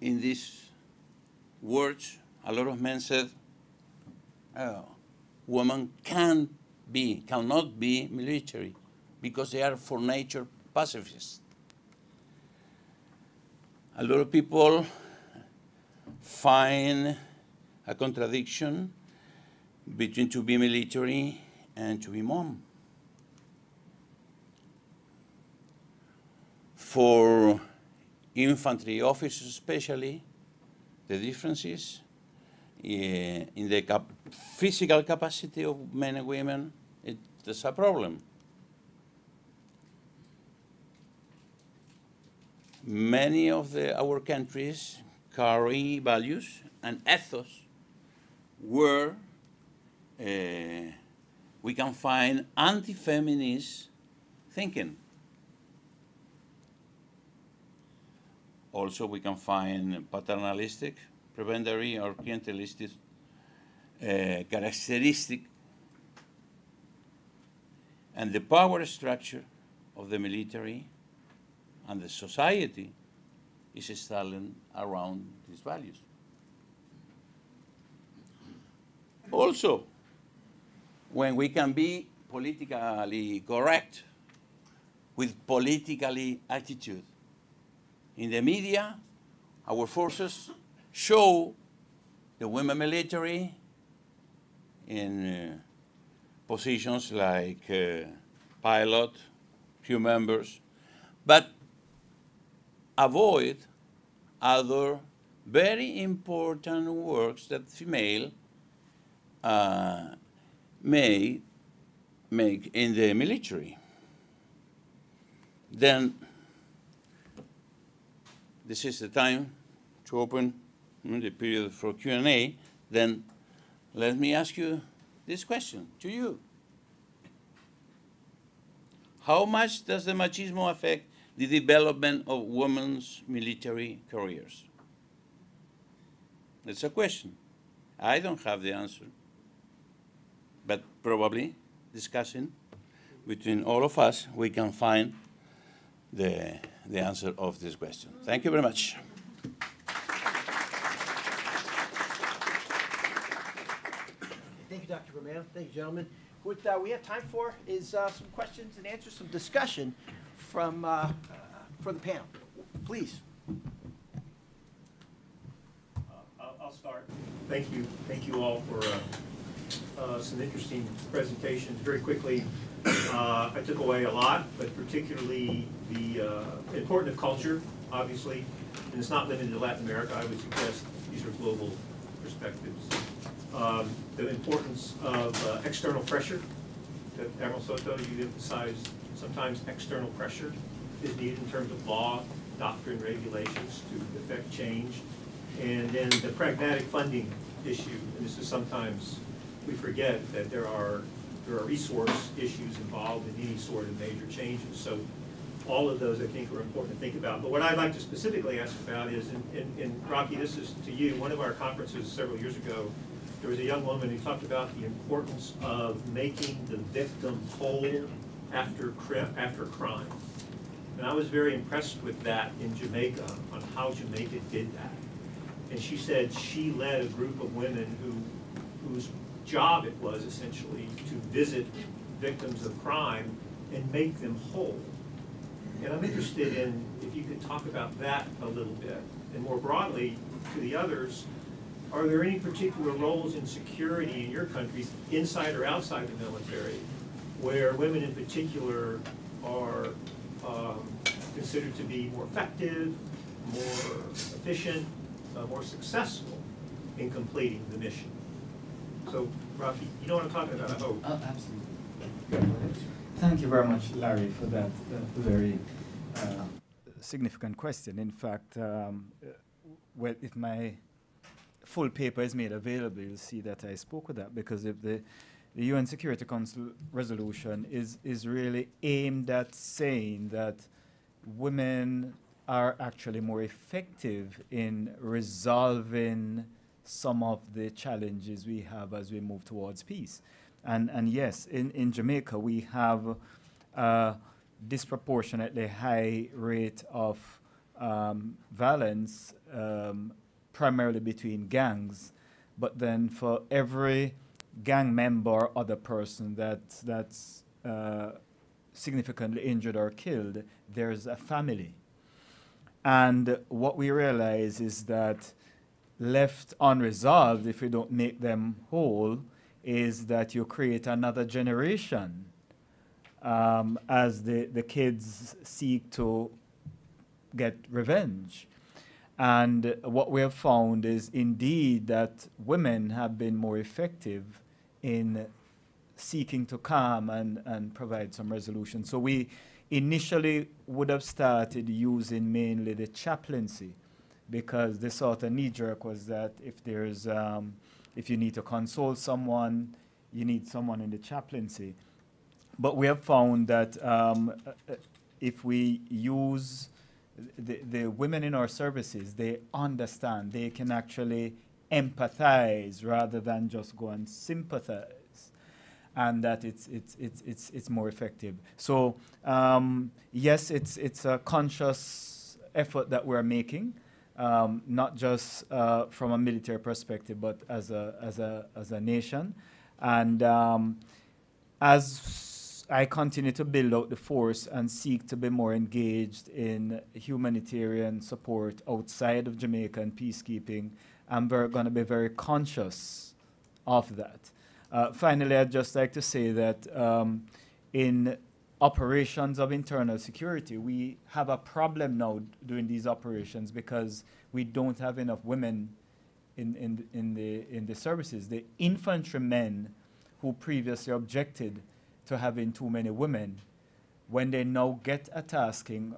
in these words. A lot of men said, oh, women cannot be military because they are for nature pacifists. A lot of people find a contradiction between to be military and to be mom. For infantry officers especially, the differences in the physical capacity of men and women, it's a problem. Many of our countries carry values and ethos where we can find anti-feminist thinking. Also, we can find paternalistic, prebendary, or clientelistic characteristic, and the power structure of the military and the society is installing around these values. Also, when we can be politically correct with politically attitude. In the media, our forces show the women military in positions like pilot, crew members, but avoid other very important works that female may make in the military. Then this is the time to open the period for Q&A, then let me ask you this question to you. How much does the machismo affect the development of women's military careers? It's a question. I don't have the answer, but probably discussing between all of us, we can find the answer of this question. Thank you very much. Thank you, Dr. Romero. Thank you, gentlemen. What we have time for is some questions and answers, some discussion from the panel. Please. I'll start. Thank you. Thank you all for some interesting presentations. Very quickly, I took away a lot, but particularly the importance of culture, obviously, and it's not limited to Latin America. I would suggest these are global perspectives. The importance of external pressure. Admiral Soto, you emphasized sometimes external pressure is needed in terms of law, doctrine, regulations to effect change. And then the pragmatic funding issue, and this is sometimes we forget that there are resource issues involved in any sort of major changes. So all of those I think are important to think about. But what I'd like to specifically ask about is, and Rocky, this is to you, one of our conferences several years ago, there was a young woman who talked about the importance of making the victim whole after crime. And I was very impressed with that in Jamaica, on how Jamaica did that. And she said she led a group of women whose job it was essentially to visit victims of crime and make them whole. And I'm interested in if you could talk about that a little bit. And more broadly, to the others, are there any particular roles in security in your countries, inside or outside the military, where women in particular are considered to be more effective, more efficient, more successful in completing the mission? So, Rocky, you know what I'm talking about, I hope. Oh, absolutely. Thank you very much, Larry, for that very significant question. In fact, well, if my full paper is made available, you'll see that I spoke with that, because if the UN Security Council resolution is really aimed at saying that women are actually more effective in resolving some of the challenges we have as we move towards peace. And yes, in Jamaica, we have a disproportionately high rate of violence, primarily between gangs. But then for every gang member or other person that's significantly injured or killed, there's a family. And what we realize is that left unresolved, if we don't make them whole, is that you create another generation as the kids seek to get revenge. And what we have found is indeed that women have been more effective in seeking to calm and provide some resolution. So we initially would have started using mainly the chaplaincy, because the sort of knee-jerk was that if there's, if you need to console someone, you need someone in the chaplaincy. But we have found that if we use the women in our services, they understand, they can actually empathize rather than just go and sympathize, and that it's more effective. So yes, it's a conscious effort that we're making, not just from a military perspective, but as a nation. And as I continue to build out the force and seek to be more engaged in humanitarian support outside of Jamaica and peacekeeping, I'm going to be very conscious of that. Finally, I'd just like to say that in operations of internal security, we have a problem now doing these operations because we don't have enough women in the services. The infantrymen who previously objected to having too many women when they now get a tasking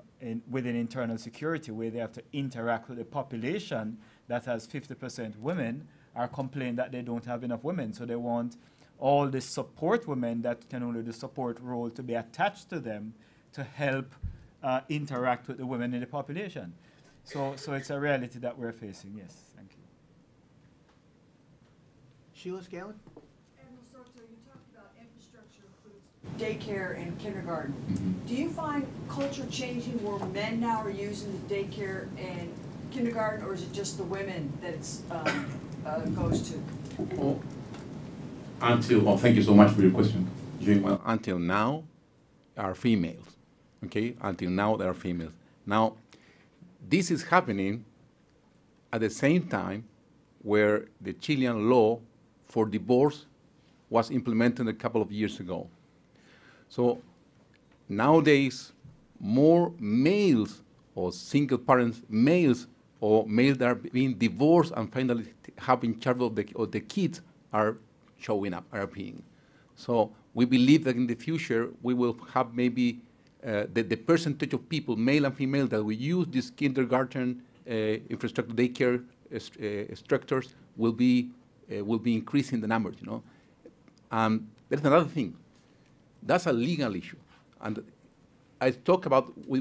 within internal security where they have to interact with a population that has 50% women, are complaining that they don't have enough women. So they want all the support women that can only do support role to be attached to them to help interact with the women in the population. So it's a reality that we're facing, yes. Thank you. Sheila Scanlon? Admiral Soto, you talked about infrastructure includes daycare and kindergarten. Do you find culture changing where men now are using the daycare and kindergarten, or is it just the women that it goes to? Oh, thank you so much for your question. Well, until now, are females. Okay, until now they are females. Now, this is happening at the same time where the Chilean law for divorce was implemented a couple of years ago. So nowadays, more males or single parents, males or males that are being divorced and finally having charge of the kids are showing up, are appearing. So we believe that in the future we will have maybe the percentage of people, male and female, that will use this kindergarten infrastructure, daycare structures will be increasing the numbers, you know. There's another thing. That's a legal issue. And I talk about we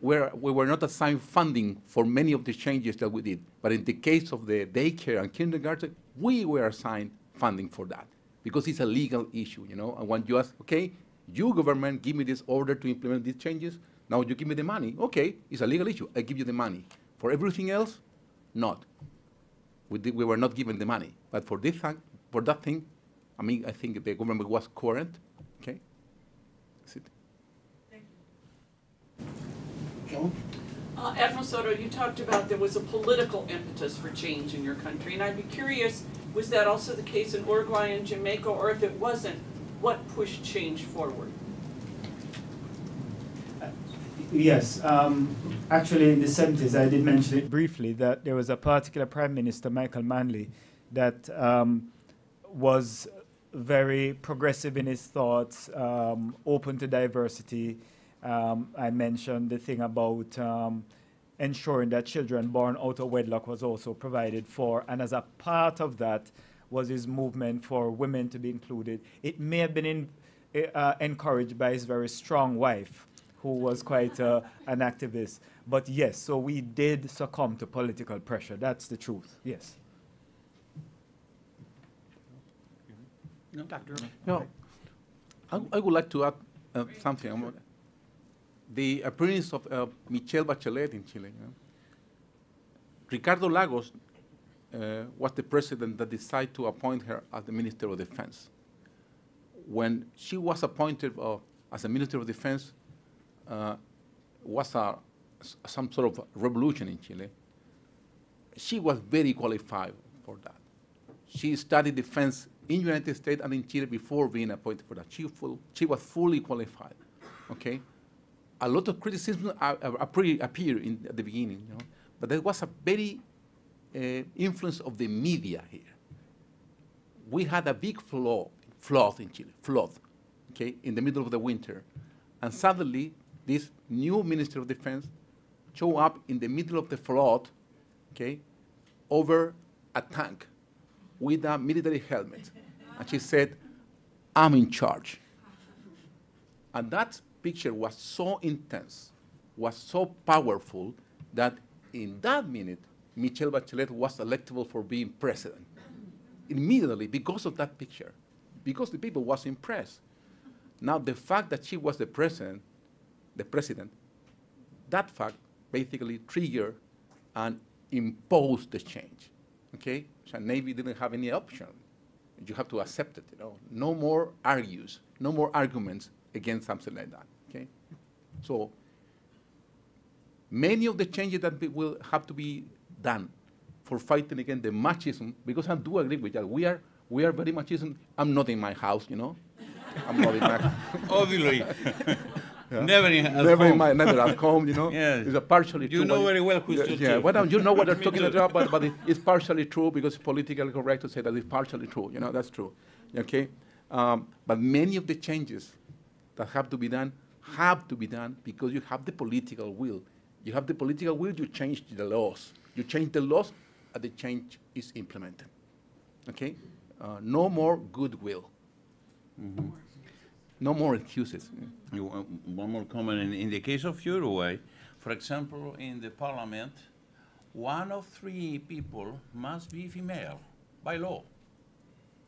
were not assigned funding for many of the changes that we did. But in the case of the daycare and kindergarten, we were assigned funding for that because it's a legal issue, you know. And when you ask, okay, you government give me this order to implement these changes, now you give me the money. Okay, it's a legal issue. I give you the money. For everything else, not. We were not given the money. But for this for that thing, I mean, I think the government was coherent. Okay, that's it. Thank you. Joan? Admiral Soto, you talked about there was a political impetus for change in your country, and I'd be curious, was that also the case in Uruguay and Jamaica, or if it wasn't, what pushed change forward? Yes, actually in the 70s, I did mention it briefly, that there was a particular Prime Minister, Michael Manley, that was very progressive in his thoughts, open to diversity. I mentioned the thing about ensuring that children born out of wedlock was also provided for, and as a part of that was his movement for women to be included. It may have been encouraged by his very strong wife, who was quite an activist. But yes, so we did succumb to political pressure. That's the truth, yes. No. Dr. No, I would like to add something. The appearance of Michelle Bachelet in Chile. You know? Ricardo Lagos was the president that decided to appoint her as the Minister of Defense. When she was appointed as a Minister of Defense, was some sort of revolution in Chile. She was very qualified for that. She studied defense in the United States and in Chile before being appointed for that. She was fully qualified, okay? A lot of criticism appeared at the beginning, you know, but there was a very influence of the media here. We had a big flood in Chile, okay, in the middle of the winter. And suddenly, this new Minister of Defense showed up in the middle of the flood, okay, over a tank with a military helmet. And she said, I'm in charge. And that picture was so intense, was so powerful, that in that minute, Michelle Bachelet was electable for being president. Immediately, because of that picture, because the people was impressed. Now, the fact that she was the president, that fact basically triggered and imposed the change, okay? So Navy didn't have any option. You have to accept it, you know? No more arguments against something like that, okay? So many of the changes that will have to be done for fighting against the machism, because I do agree with that. We are very machism. I'm not in my house, you know? I'm not in my house. Obviously. Yeah. Never at home, you know? Yeah. It's a partially true. You know very well who's true. Yeah, well, you know what they're talking about, but it's partially true because it's politically correct to say that it's partially true. You know, that's true. Okay? But many of the changes that have to be done have to be done because you have the political will. You have the political will, you change the laws. You change the laws, and the change is implemented. Okay? No more goodwill. No more excuses. One more comment. In the case of Uruguay, for example, in the parliament, 1 of 3 people must be female by law.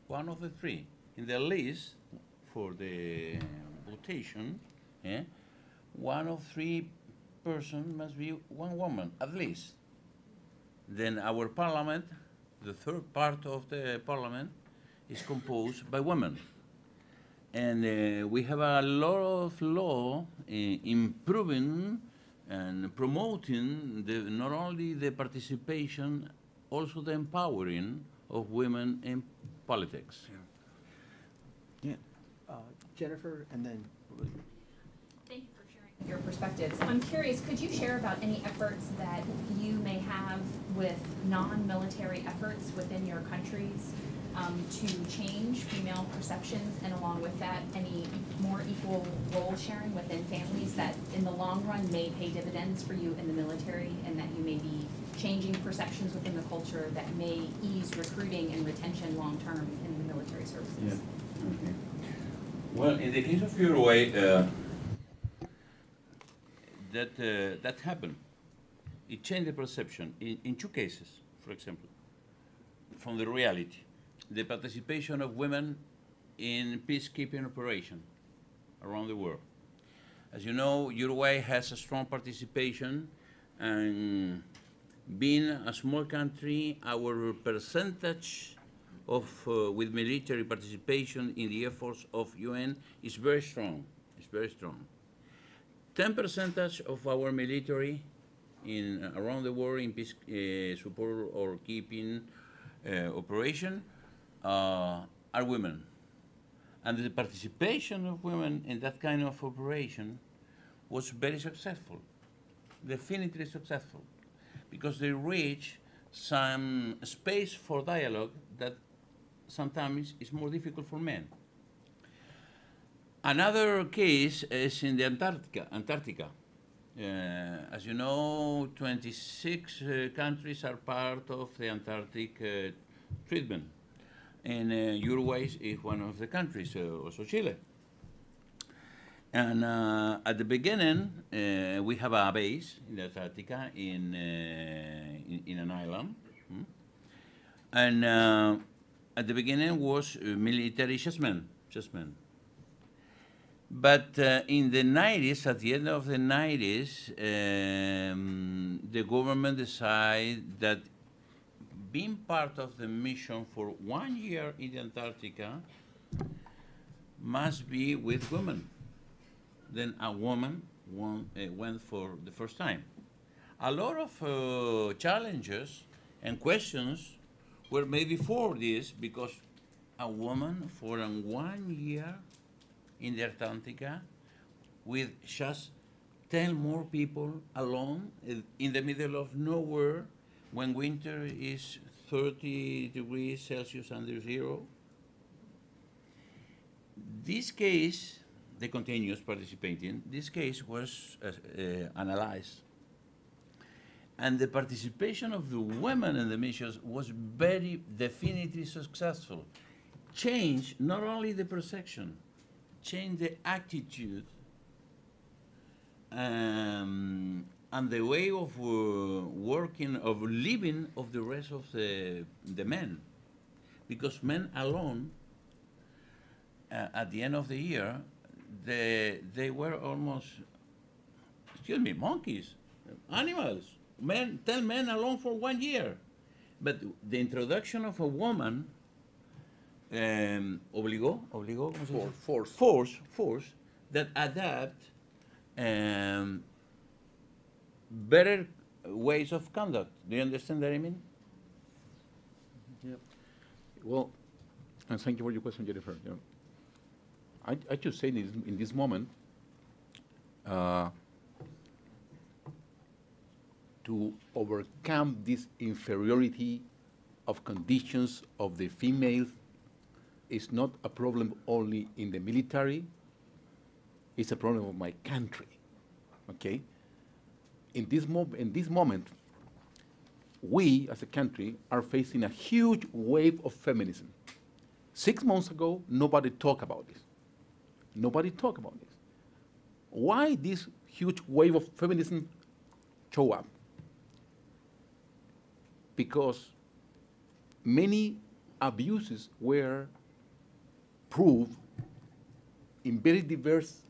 1 of the 3. In the list for the votation, 1 of 3 persons must be 1 woman, at least. Then our parliament, the third part of the parliament, is composed by women. And we have a lot of law improving and promoting not only the participation, also the empowering of women in politics. Yeah. Jennifer, and then. Thank you for sharing your perspectives. I'm curious, could you share about any efforts that you may have with non-military efforts within your countries to change female perceptions, and along with that, any more equal role sharing within families that in the long run may pay dividends for you in the military, and that you may be changing perceptions within the culture that may ease recruiting and retention long term in the military services? Yeah. Okay. Well, in the case of Uruguay, that happened. It changed the perception in 2 cases, for example, from the reality. The participation of women in peacekeeping operation around the world. As you know, Uruguay has a strong participation, and being a small country, our percentage of with military participation in the efforts of UN is very strong. It's very strong. 10% of our military in around the world in peace support or keeping operation are women. And the participation of women in that kind of operation was very successful, definitely successful, because they reach some space for dialogue that sometimes is more difficult for men. Another case is in the Antarctica. As you know, 26 countries are part of the Antarctic treatment. And Uruguay is one of the countries, also Chile. And at the beginning, we have a base in Antarctica in an island. And at the beginning was military just men. But in the 90s, at the end of the 90s, the government decided that being part of the mission for 1 year in the Antarctica must be with women. Then a woman went for the first time. A lot of challenges and questions were made before this, because a woman for 1 year in the Antarctica with just 10 more people alone in the middle of nowhere, when winter is 30 degrees Celsius under 0. This case, the continuous participating, this case was analyzed. And the participation of the women in the missions was very definitely successful. Changed not only the perception, changed the attitude and the way of working, of living of the rest of the men. Because men alone, at the end of the year, they were almost, monkeys, animals. 10 men alone for 1 year. But the introduction of a woman force that adapt better ways of conduct. Do you understand what I mean? Yep. Well, and thank you for your question, Jennifer. You know, I should say in this moment, to overcome this inferiority of conditions of the females is not a problem only in the military, It's a problem of my country. Okay? In this moment, we as a country are facing a huge wave of feminism. 6 months ago, nobody talked about this. Nobody talked about this. Why this huge wave of feminism show up? Because many abuses were proved in very diverse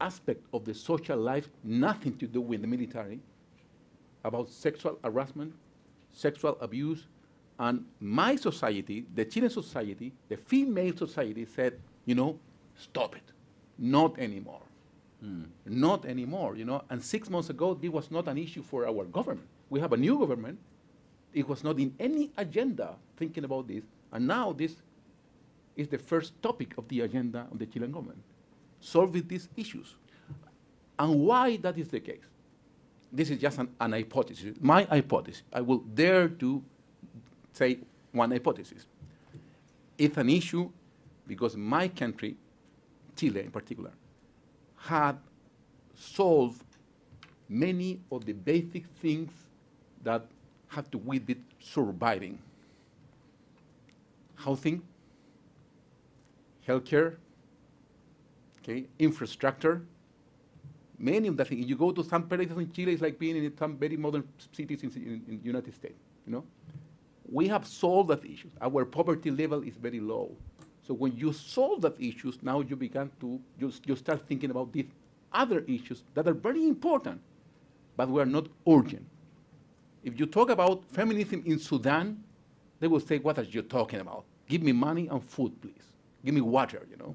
aspects of the social life, nothing to do with the military, about sexual harassment, sexual abuse, and my society, the Chilean society, the female society said, you know, stop it, not anymore. Not anymore, you know, and 6 months ago, this was not an issue for our government. We have a new government. It was not in any agenda thinking about this, and now this is the first topic of the agenda of the Chilean government, solving these issues. And why that is the case? This is just an hypothesis, my hypothesis. I will dare to say one hypothesis. It's an issue because my country, Chile in particular, had solved many of the basic things that have to do with surviving. Housing, healthcare, okay, infrastructure, many of the things. You go to some places in Chile, it's like being in some very modern cities in the United States, you know? We have solved that issue. Our poverty level is very low. So when you solve that issues, now you begin to, you start thinking about these other issues that are very important, but were not urgent. If you talk about feminism in Sudan, they will say, what are you talking about? Give me money and food, please. Give me water, you know?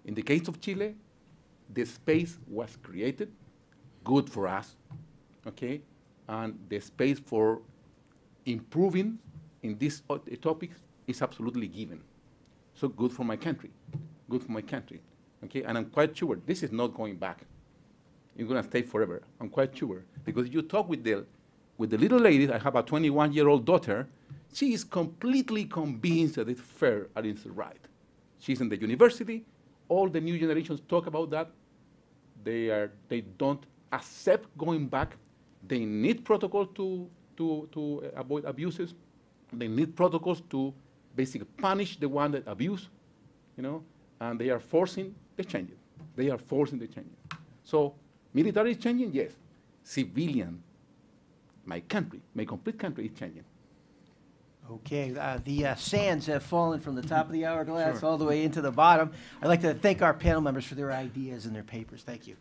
In the case of Chile, the space was created, good for us, okay? And the space for improving in these topics is absolutely given. So good for my country, good for my country, okay? And I'm quite sure this is not going back. It's gonna stay forever, I'm quite sure. Because you talk with the little lady, I have a 21-year-old daughter, she is completely convinced that it's fair and it's right. She's in the university, all the new generations talk about that. They don't accept going back. They need protocols to avoid abuses. They need protocols to basically punish the one that abuse, you know, and they are forcing the changes. They are forcing the changes. So military is changing, yes. Civilian, my country, my complete country is changing. Okay, the sands have fallen from the top of the hourglass all the way into the bottom. I'd like to thank our panel members for their ideas and their papers. Thank you.